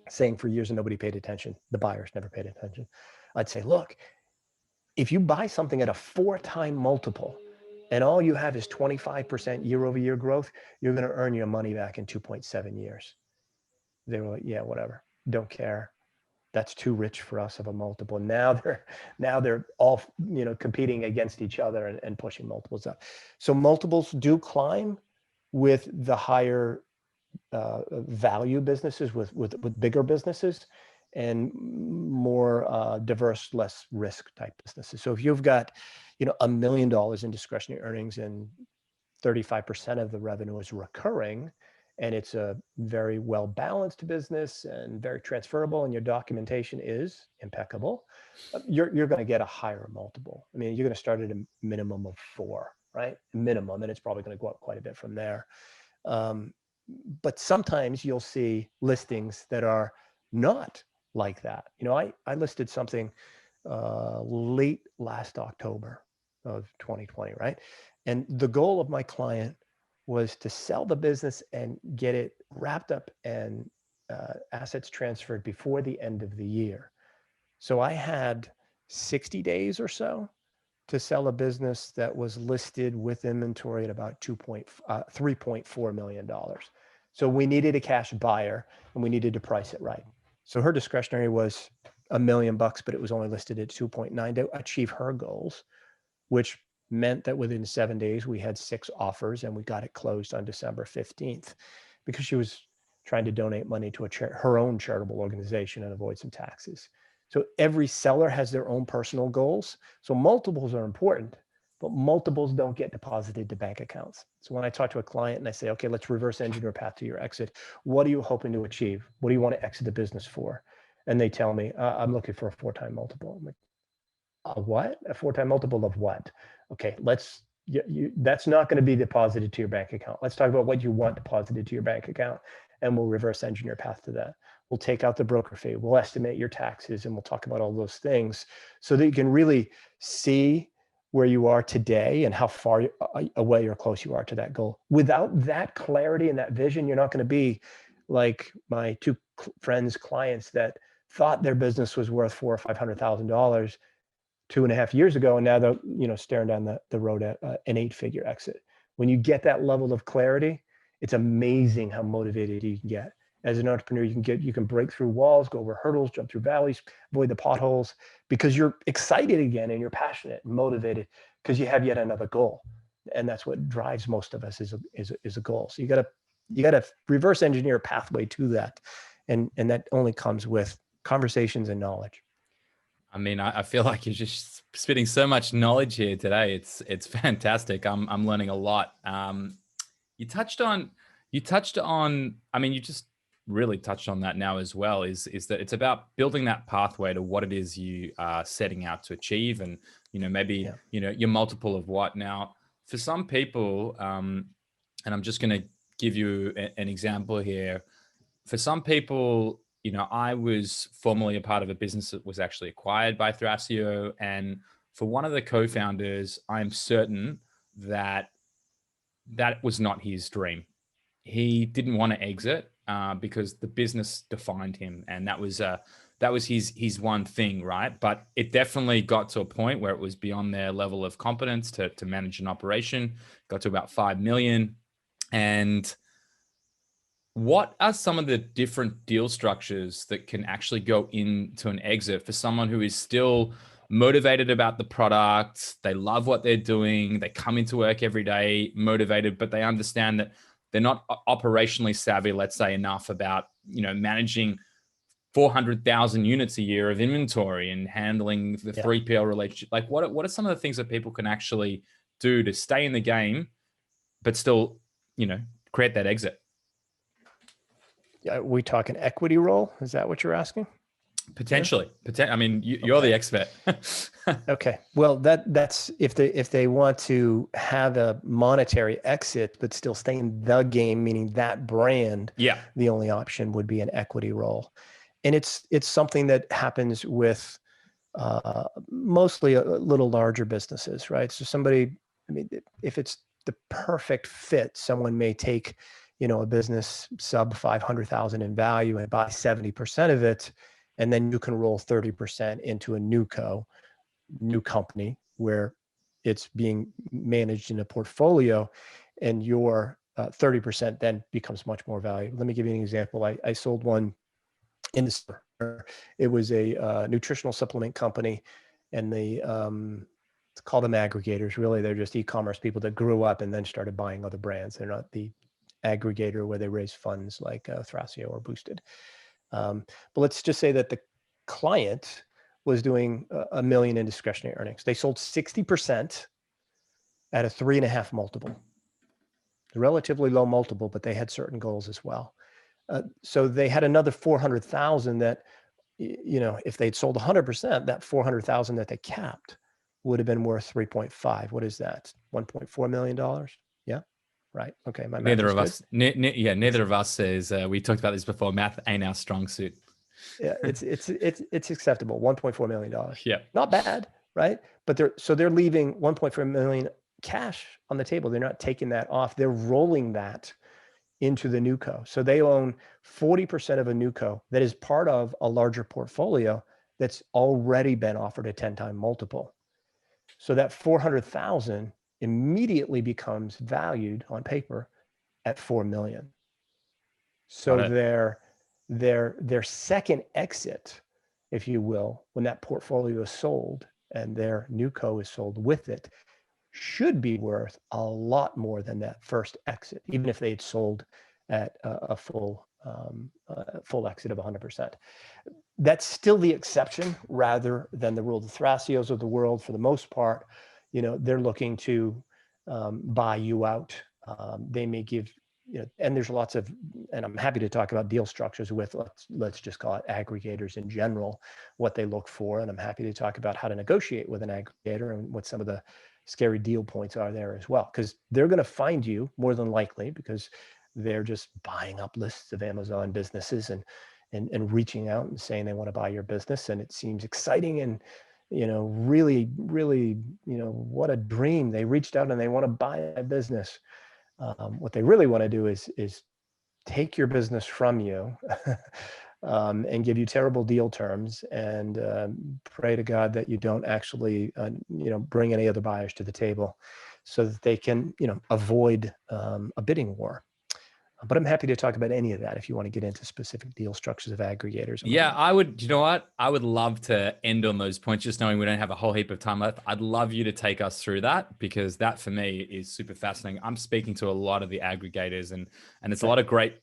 saying for years and nobody paid attention. The buyers never paid attention. I'd say, look, if you buy something at a 4-time multiple and all you have is 25% year over year growth, you're going to earn your money back in 2.7 years. They were like, yeah, whatever. Don't care. That's too rich for us of a multiple. Now they're all, competing against each other and pushing multiples up. So multiples do climb with the higher value businesses, with bigger businesses, and more diverse, less risk type businesses. So if you've got, $1 million in discretionary earnings and 35% of the revenue is recurring, and it's a very well balanced business and very transferable, and your documentation is impeccable, you're going to get a higher multiple. I mean, you're going to start at a minimum of 4, right? Minimum, and it's probably going to go up quite a bit from there. But sometimes you'll see listings that are not like that. I listed something late last October of 2020, right? And the goal of my client was to sell the business and get it wrapped up and assets transferred before the end of the year. So I had 60 days or so to sell a business that was listed with inventory at about $3.4 million. So we needed a cash buyer and we needed to price it right. So her discretionary was $1 million, but it was only listed at 2.9 to achieve her goals, which meant that within 7 days we had 6 offers and we got it closed on December 15th because she was trying to donate money to her own charitable organization and avoid some taxes. So every seller has their own personal goals. So multiples are important, but multiples don't get deposited to bank accounts. So when I talk to a client and I say, okay, let's reverse engineer a path to your exit. What are you hoping to achieve? What do you want to exit the business for? And they tell me, I'm looking for a 4-time multiple. I'm like, a what? A 4-time multiple of what? Okay, that's not going to be deposited to your bank account. Let's talk about what you want deposited to your bank account, and we'll reverse engineer a path to that. We'll take out the broker fee. We'll estimate your taxes, and we'll talk about all those things so that you can really see where you are today and how far away or close you are to that goal. Without that clarity and that vision, you're not going to be like my 2 friends, clients that thought their business was worth $400,000 or $500,000 2.5 years ago, and now they're staring down the road at an 8-figure exit. When you get that level of clarity, it's amazing how motivated you can get. As an entrepreneur, you can break through walls, go over hurdles, jump through valleys, avoid the potholes, because you're excited again and you're passionate and motivated because you have yet another goal. And that's what drives most of us is a goal. So you gotta reverse engineer a pathway to that. And that only comes with conversations and knowledge. I mean, I feel like you're just spitting so much knowledge here today. It's fantastic. I'm learning a lot. You touched on. I mean, you just really touched on that now as well. Is that it's about building that pathway to what it is you are setting out to achieve, and maybe your multiple of what. Now, for some people, and I'm just going to give you an example here. For some people, I was formerly a part of a business that was actually acquired by Thrasio. And for one of the co-founders, I'm certain that was not his dream. He didn't want to exit because the business defined him. And that was his one thing, right? But it definitely got to a point where it was beyond their level of competence to manage an operation, got to about 5 million. And what are some of the different deal structures that can actually go into an exit for someone who is still motivated about the product? They love what they're doing. They come into work every day motivated, but they understand that they're not operationally savvy, let's say, enough about, managing 400,000 units a year of inventory and handling the 3PL relationship. Like what are some of the things that people can actually do to stay in the game, but still, create that exit? Are we talking equity role? Is that what you're asking? Potentially. I mean, you're the expert. Okay. Well, that's if they want to have a monetary exit, but still stay in the game, meaning that brand. Yeah. The only option would be an equity role, and it's something that happens with mostly a little larger businesses, right? So somebody, I mean, if it's the perfect fit, someone may take a business sub 500,000 in value and buy 70% of it. And then you can roll 30% into a new company where it's being managed in a portfolio, and your 30% then becomes much more valuable. Let me give you an example. I sold one in the store. It was a nutritional supplement company, and let's call them aggregators. Really, they're just e-commerce people that grew up and then started buying other brands. They're not the aggregator where they raise funds like Thrasio or Boosted. But let's just say that the client was doing $1 million in discretionary earnings. They sold 60% at a 3.5 multiple. A relatively low multiple, but they had certain goals as well. So they had another 400,000 that, if they'd sold 100%, that 400,000 that they capped would have been worth 3.5. What is that? $1.4 million? Yeah. Right. Okay. My math neither is of good. us. Neither of us is. We talked about this before. Math ain't our strong suit. Yeah, it's acceptable. $1.4 million. Yeah. Not bad, right? But they're leaving $1.4 million cash on the table. They're not taking that off. They're rolling that into the new co. So they own 40% of a new co that is part of a larger portfolio that's already been offered a 10-time multiple. So that 400,000 immediately becomes valued on paper at 4 million. So their second exit, if you will, when that portfolio is sold and their new co is sold with it, should be worth a lot more than that first exit, even if they had sold at a full exit of 100%. That's still the exception rather than the rule. The Thracios of the world, for the most part, they're looking to buy you out. They may give, and there's lots of, and I'm happy to talk about deal structures with, let's just call it aggregators in general, what they look for. And I'm happy to talk about how to negotiate with an aggregator and what some of the scary deal points are there as well, because they're going to find you more than likely because they're just buying up lists of Amazon businesses and reaching out and saying they want to buy your business. And it seems exciting and, really, really, what a dream. They reached out and they want to buy a business. What they really want to do is take your business from you and give you terrible deal terms and pray to God that you don't actually, bring any other buyers to the table so that they can, avoid a bidding war. But I'm happy to talk about any of that if you want to get into specific deal structures of aggregators. Yeah, I would, you know what? I would love to end on those points, just knowing we don't have a whole heap of time left. I'd love you to take us through that because that for me is super fascinating. I'm speaking to a lot of the aggregators and it's a lot of great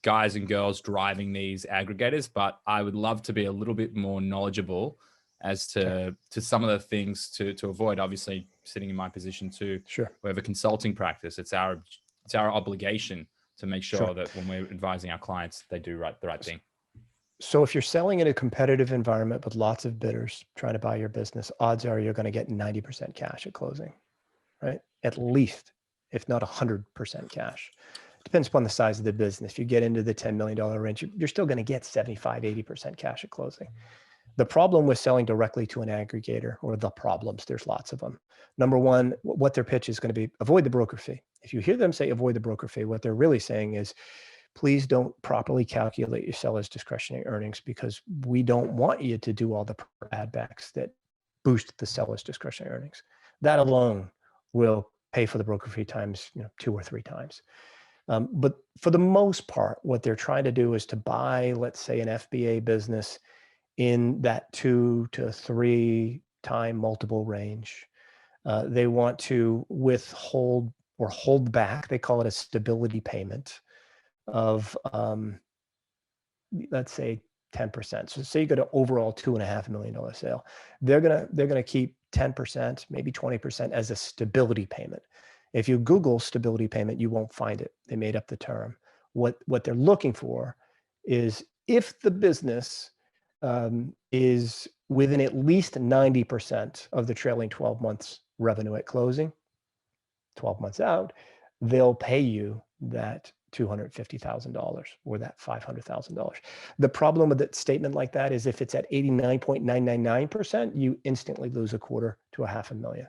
guys and girls driving these aggregators, but I would love to be a little bit more knowledgeable as to some of the things to avoid. Obviously, sitting in my position too, we have a consulting practice. It's our obligation to make sure that when we're advising our clients, they do the right thing. So if you're selling in a competitive environment with lots of bidders trying to buy your business, odds are you're going to get 90% cash at closing, right? At least, if not 100% cash. Depends upon the size of the business. If you get into the $10 million range, you're still going to get 75, 80% cash at closing. The problem with selling directly to an aggregator, or the problems, there's lots of them. Number one, what their pitch is going to be, avoid the broker fee. If you hear them say avoid the broker fee, what they're really saying is, please don't properly calculate your seller's discretionary earnings because we don't want you to do all the add backs that boost the seller's discretionary earnings. That alone will pay for the broker fee times 2 or 3 times. But for the most part, what they're trying to do is to buy, let's say, an FBA business in that 2 to 3 time multiple range. They want to withhold or hold back, they call it a stability payment of, let's say 10%. So say you got an overall $2.5 million sale. They're gonna keep 10%, maybe 20% as a stability payment. If you Google stability payment, you won't find it. They made up the term. What they're looking for is if the business is within at least 90% of the trailing 12 months revenue at closing, 12 months out, they'll pay you that $250,000 or that $500,000. The problem with that statement like that is if it's at 89.999%, you instantly lose $250,000 to $500,000.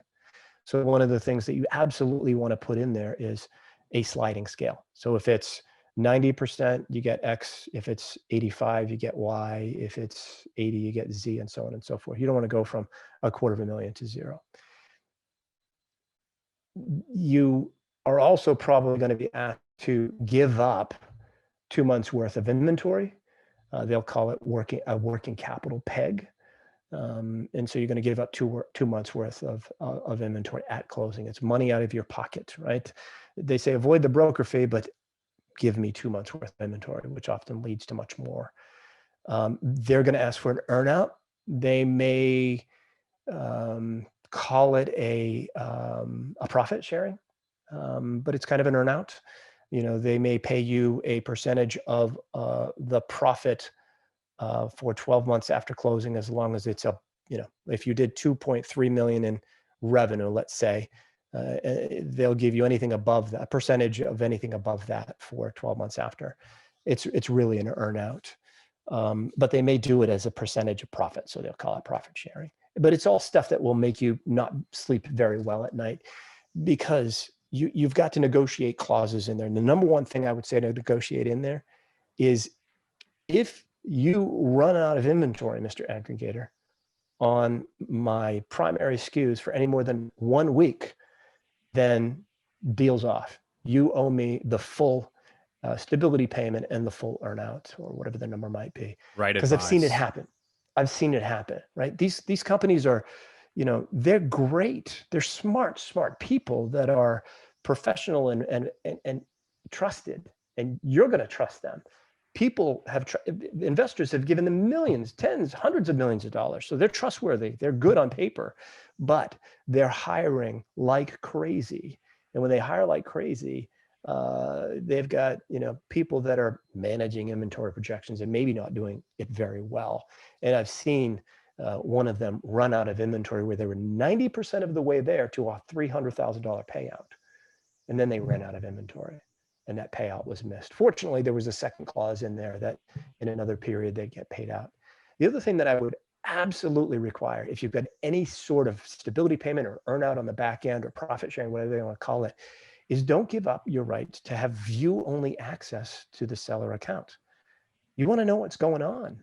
So one of the things that you absolutely want to put in there is a sliding scale. So if it's 90%, you get X. If it's 85, you get Y. If it's 80, you get Z, and so on and so forth. You don't want to go from $250,000 to 0. You are also probably going to be asked to give up 2 months worth of inventory. They'll call it a working capital peg. And so you're going to give up 2 months worth of inventory at closing. It's money out of your pocket, right? They say avoid the broker fee, but give me 2 months worth of inventory, which often leads to much more. They're going to ask for an earnout. They may call it a profit sharing, but it's kind of an earnout. They may pay you a percentage of the profit for 12 months after closing, as long as it's if you did 2.3 million in revenue, let's say, they'll give you anything above that, a percentage of anything above that for 12 months after. It's really an earnout, but they may do it as a percentage of profit, so they'll call it profit sharing. But it's all stuff that will make you not sleep very well at night. because you've got to negotiate clauses in there. And the number one thing I would say to negotiate in there is if you run out of inventory, Mr. Aggregator, on my primary SKUs for any more than 1 week, then deal's off. You owe me the full stability payment and the full earnout, or whatever the number might be. Right. Because I've seen it happen. Right? These companies are, they're great. They're smart people that are professional and trusted, and you're going to trust them. Investors have given them millions, tens, hundreds of millions of dollars. So they're trustworthy. They're good on paper, but they're hiring like crazy. And when they hire like crazy, they've got, people that are managing inventory projections and maybe not doing it very well. And I've seen one of them run out of inventory where they were 90% of the way there to a $300,000 payout. And then they ran out of inventory, and that payout was missed. Fortunately, there was a second clause in there that in another period they'd get paid out. The other thing that I would absolutely require, if you've got any sort of stability payment or earnout on the back end or profit sharing, whatever they want to call it, is don't give up your right to have view-only access to the seller account. You want to know what's going on.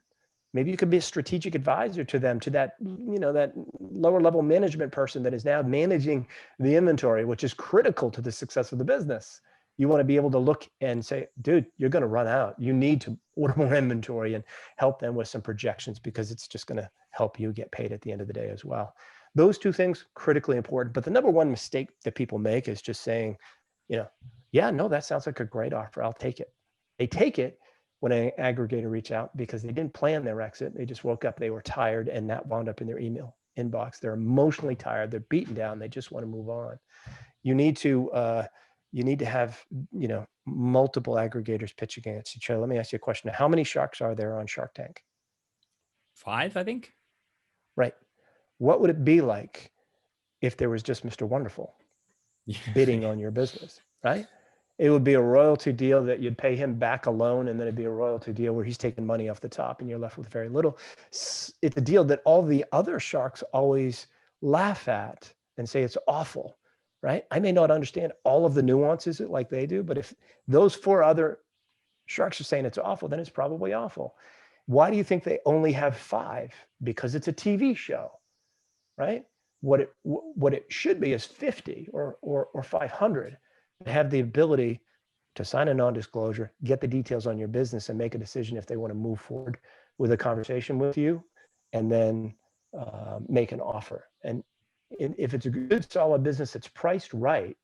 Maybe you could be a strategic advisor to them, to that, that lower level management person that is now managing the inventory, which is critical to the success of the business. You want to be able to look and say, dude, you're going to run out. You need to order more inventory, and help them with some projections, because it's just going to help you get paid at the end of the day as well. Those two things, critically important. But the number one mistake that people make is just saying, yeah, no, that sounds like a great offer. I'll take it. They take it when an aggregator reach out because they didn't plan their exit. They just woke up, they were tired, and that wound up in their email inbox. They're emotionally tired. They're beaten down. They just want to move on. You need to have, multiple aggregators pitch against each other. Let me ask you a question. How many sharks are there on Shark Tank? 5, I think. Right. What would it be like if there was just Mr. Wonderful bidding on your business, right? It would be a royalty deal that you'd pay him back alone, and then it'd be a royalty deal where he's taking money off the top and you're left with very little. It's a deal that all the other sharks always laugh at and say it's awful, right? I may not understand all of the nuances like they do, but if those 4 other sharks are saying it's awful, then it's probably awful. Why do you think they only have 5? Because it's a TV show, right? What it should be is 50 or 500. Have the ability to sign a non-disclosure, get the details on your business, and make a decision if they want to move forward with a conversation with you, and then make an offer. And if it's a good, solid business that's priced right,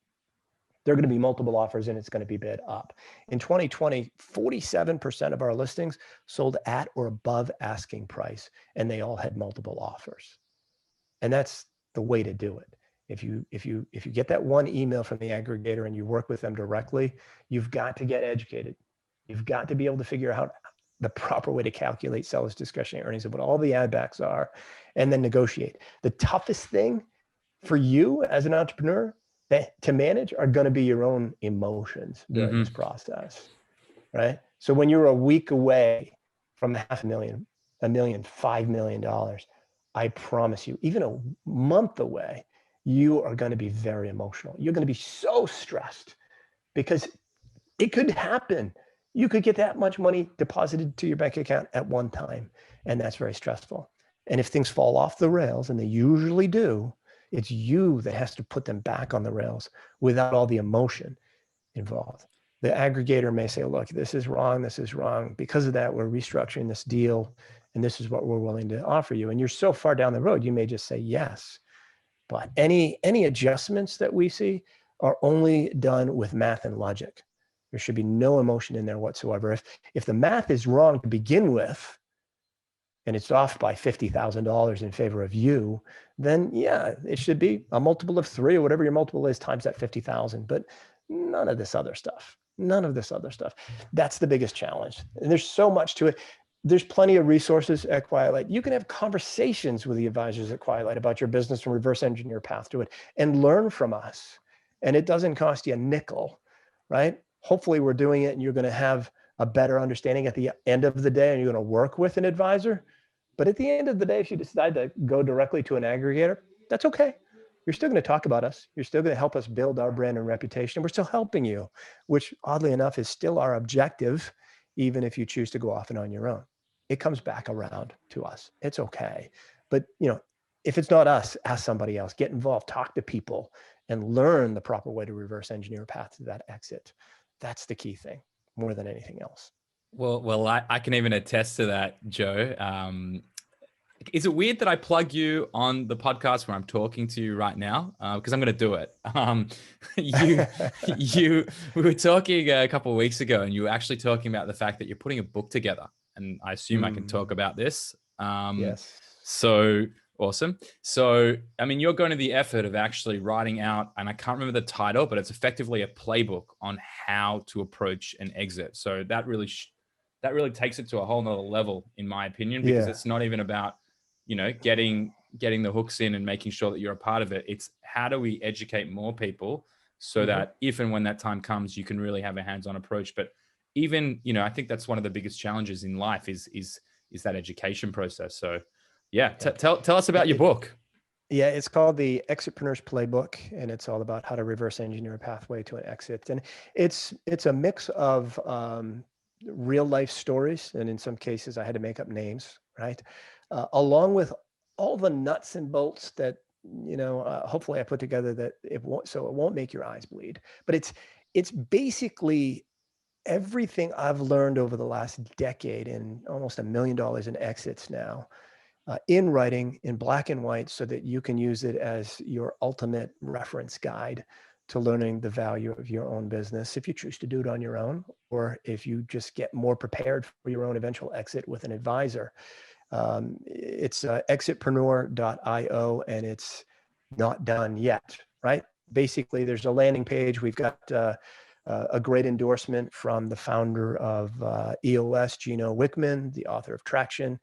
there are going to be multiple offers, and it's going to be bid up. In 2020, 47% of our listings sold at or above asking price, and they all had multiple offers. And that's the way to do it. If you get that one email from the aggregator and you work with them directly, you've got to get educated. You've got to be able to figure out the proper way to calculate sellers' discretionary earnings and what all the add backs are, and then negotiate. The toughest thing for you as an entrepreneur to manage are going to be your own emotions during this process, right? So when you're a week away from $500,000, $1 million, $5 million, I promise you, even a month away, you are going to be very emotional. You're going to be so stressed because it could happen. You could get that much money deposited to your bank account at one time, and that's very stressful. And if things fall off the rails, and they usually do, it's you that has to put them back on the rails without all the emotion involved. The aggregator may say, look, this is wrong. Because of that, we're restructuring this deal, and this is what we're willing to offer you. And you're so far down the road, you may just say yes. But any adjustments that we see are only done with math and logic. There should be no emotion in there whatsoever. If the math is wrong to begin with, and it's off by $50,000 in favor of you, then yeah, it should be a multiple of 3 or whatever your multiple is times that 50,000. But none of this other stuff. That's the biggest challenge. And there's so much to it. There's plenty of resources at Quiet Light. You can have conversations with the advisors at Quiet Light about your business and reverse engineer your path to it and learn from us. And it doesn't cost you a nickel, right? Hopefully we're doing it and you're going to have a better understanding at the end of the day, and you're going to work with an advisor. But at the end of the day, if you decide to go directly to an aggregator, that's okay. you're still going to talk about us. You're still going to help us build our brand and reputation. We're still helping you, which oddly enough is still our objective, even if you choose to go off and on your own. It comes back around to us. It's okay. But, if it's not us, ask somebody else, get involved, talk to people, and learn the proper way to reverse engineer a path to that exit. That's the key thing more than anything else. Well, I can even attest to that, Joe. Is it weird that I plug you on the podcast where I'm talking to you right now? Because I'm going to do it. We were talking a couple of weeks ago, and you were actually talking about the fact that you're putting a book together, and I assume I can talk about this. Yes. So awesome. So, I mean, you're going to the effort of actually writing out, and I can't remember the title, but it's effectively a playbook on how to approach an exit. So that really takes it to a whole nother level, in my opinion, because it's not even about, getting the hooks in and making sure that you're a part of it. It's how do we educate more people so that if and when that time comes, you can really have a hands-on approach. But even, I think that's one of the biggest challenges in life is that education process. So yeah, tell us about your book. Yeah, it's called the Exitpreneur's Playbook, and it's all about how to reverse engineer a pathway to an exit. And it's a mix of real life stories, and in some cases I had to make up names, right? Along with all the nuts and bolts that hopefully I put together that it won't make your eyes bleed. But it's basically everything I've learned over the last decade in almost $1 million in exits now. In writing in black and white so that you can use it as your ultimate reference guide to learning the value of your own business if you choose to do it on your own, or if you just get more prepared for your own eventual exit with an advisor. It's exitpreneur.io, and it's not done yet, right? Basically, there's a landing page. We've got a great endorsement from the founder of EOS, Gino Wickman, the author of Traction.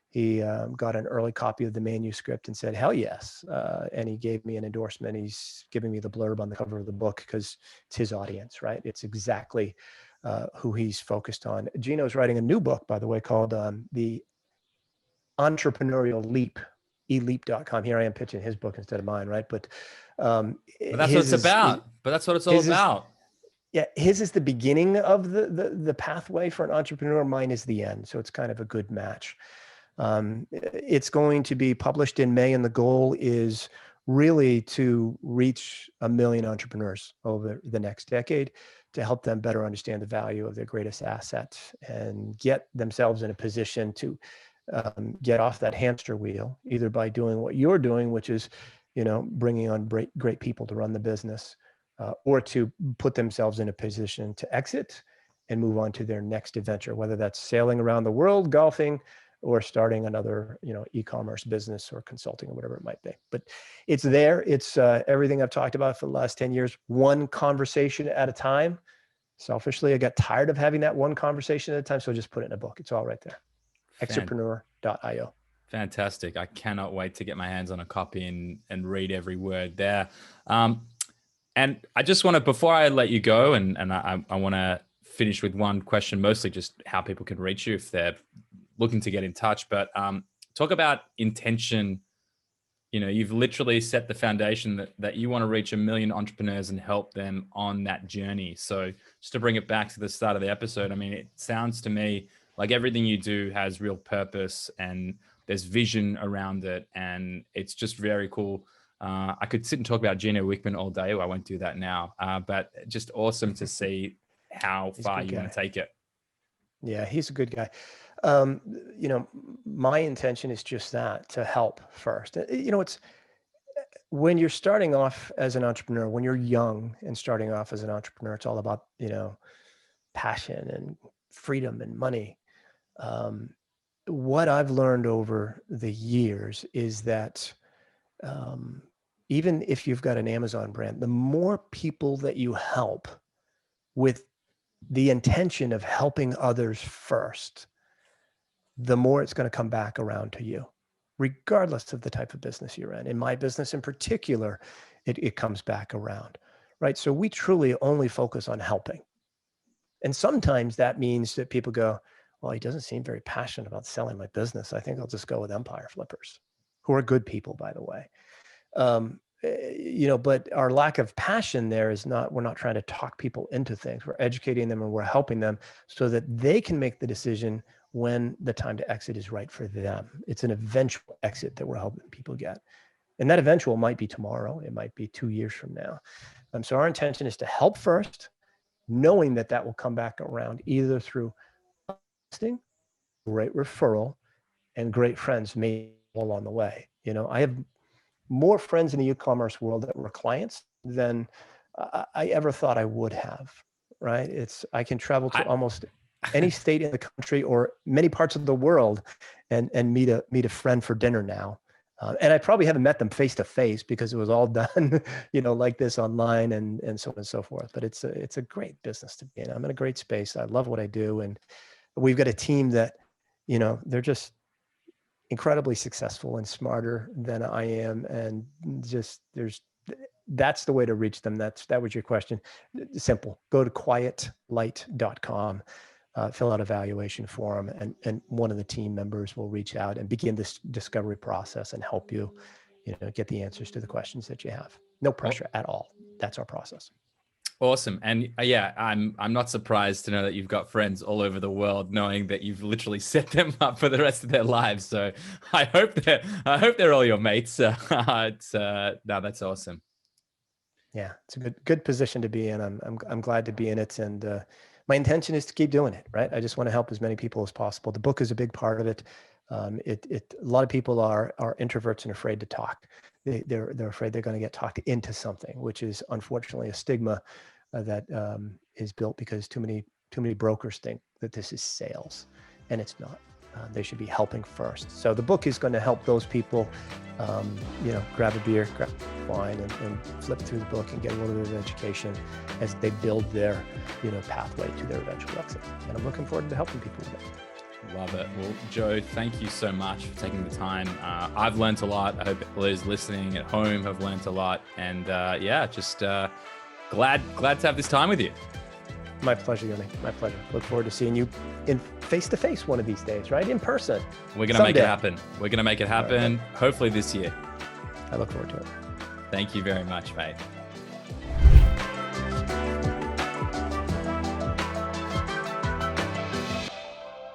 He got an early copy of the manuscript and said, hell yes. And he gave me an endorsement. He's giving me the blurb on the cover of the book because it's his audience, right? It's exactly who he's focused on. Gino's writing a new book, by the way, called The Entrepreneurial Leap, eleap.com. Here I am pitching his book instead of mine, right? But that's what it's about. But that's what it's all about. His is the beginning of the pathway for an entrepreneur. Mine is the end. So it's kind of a good match. It's going to be published in May, and the goal is really to reach 1 million entrepreneurs over the next decade to help them better understand the value of their greatest asset and get themselves in a position to get off that hamster wheel, either by doing what you're doing, which is, bringing on great people to run the business, or to put themselves in a position to exit and move on to their next adventure, whether that's sailing around the world, golfing, or starting another, e-commerce business or consulting or whatever it might be. But it's there. It's everything I've talked about for the last 10 years, one conversation at a time. Selfishly, I got tired of having that one conversation at a time, so I just put it in a book. It's all right there. Exitpreneur.io. Fantastic. I cannot wait to get my hands on a copy and read every word there. And I just want to, before I let you go, and I want to finish with one question, mostly just how people can reach you if they're looking to get in touch. But talk about intention. You've literally set the foundation that you want to reach 1 million entrepreneurs and help them on that journey. So just to bring it back to the start of the episode, I mean, it sounds to me like everything you do has real purpose and there's vision around it. And it's just very cool. I could sit and talk about Gino Wickman all day. I won't do that now, but just awesome to see how far you want to take it. Yeah, he's a good guy. My intention is just that, to help first. It's when you're starting off as an entrepreneur, when you're young and starting off as an entrepreneur, it's all about, passion and freedom and money. What I've learned over the years is that even if you've got an Amazon brand, the more people that you help with the intention of helping others first, the more it's going to come back around to you, regardless of the type of business you're in. In my business in particular, it comes back around, right? So we truly only focus on helping. And sometimes that means that people go, well, he doesn't seem very passionate about selling my business. I think I'll just go with Empire Flippers, who are good people, by the way. but our lack of passion there is not, we're not trying to talk people into things. We're educating them and we're helping them so that they can make the decision when the time to exit is right for them. It's an eventual exit that we're helping people get. And that eventual might be tomorrow. It might be 2 years from now. So our intention is to help first, knowing that that will come back around either through listing, great referral, and great friends made along the way. I have more friends in the e-commerce world that were clients than I ever thought I would have, right? I can travel to almost any state in the country or many parts of the world and meet a friend for dinner now. And I probably haven't met them face to face because it was all done, like this online and so on and so forth. But it's a great business to be in. I'm in a great space. I love what I do. And we've got a team that, they're just incredibly successful and smarter than I am. And just that's the way to reach them. That was your question. Simple. Go to quietlight.com. Fill out a evaluation form, and one of the team members will reach out and begin this discovery process and help you, get the answers to the questions that you have. No pressure at all. That's our process. Awesome. And I'm not surprised to know that you've got friends all over the world, knowing that you've literally set them up for the rest of their lives. So I hope they're all your mates. No, that's awesome. Yeah, it's a good position to be in. I'm glad to be in it, and my intention is to keep doing it, right? I just want to help as many people as possible. The book is a big part of it. A lot of people are introverts and afraid to talk. They're afraid they're going to get talked into something, which is unfortunately a stigma that is built because too many brokers think that this is sales, and it's not. They should be helping first. So the book is going to help those people, grab a beer, grab wine, and flip through the book and get a little bit of education as they build their, pathway to their eventual exit. And I'm looking forward to helping people with it. Love it. Well, Joe, thank you so much for taking the time. I've learned a lot. I hope those listening at home have learned a lot. And just glad to have this time with you. My pleasure, Yoni. My pleasure. Look forward to seeing you in face-to-face one of these days, right? In person. We're going to make it happen. We're going to make it happen, hopefully this year. I look forward to it. Thank you very much, mate.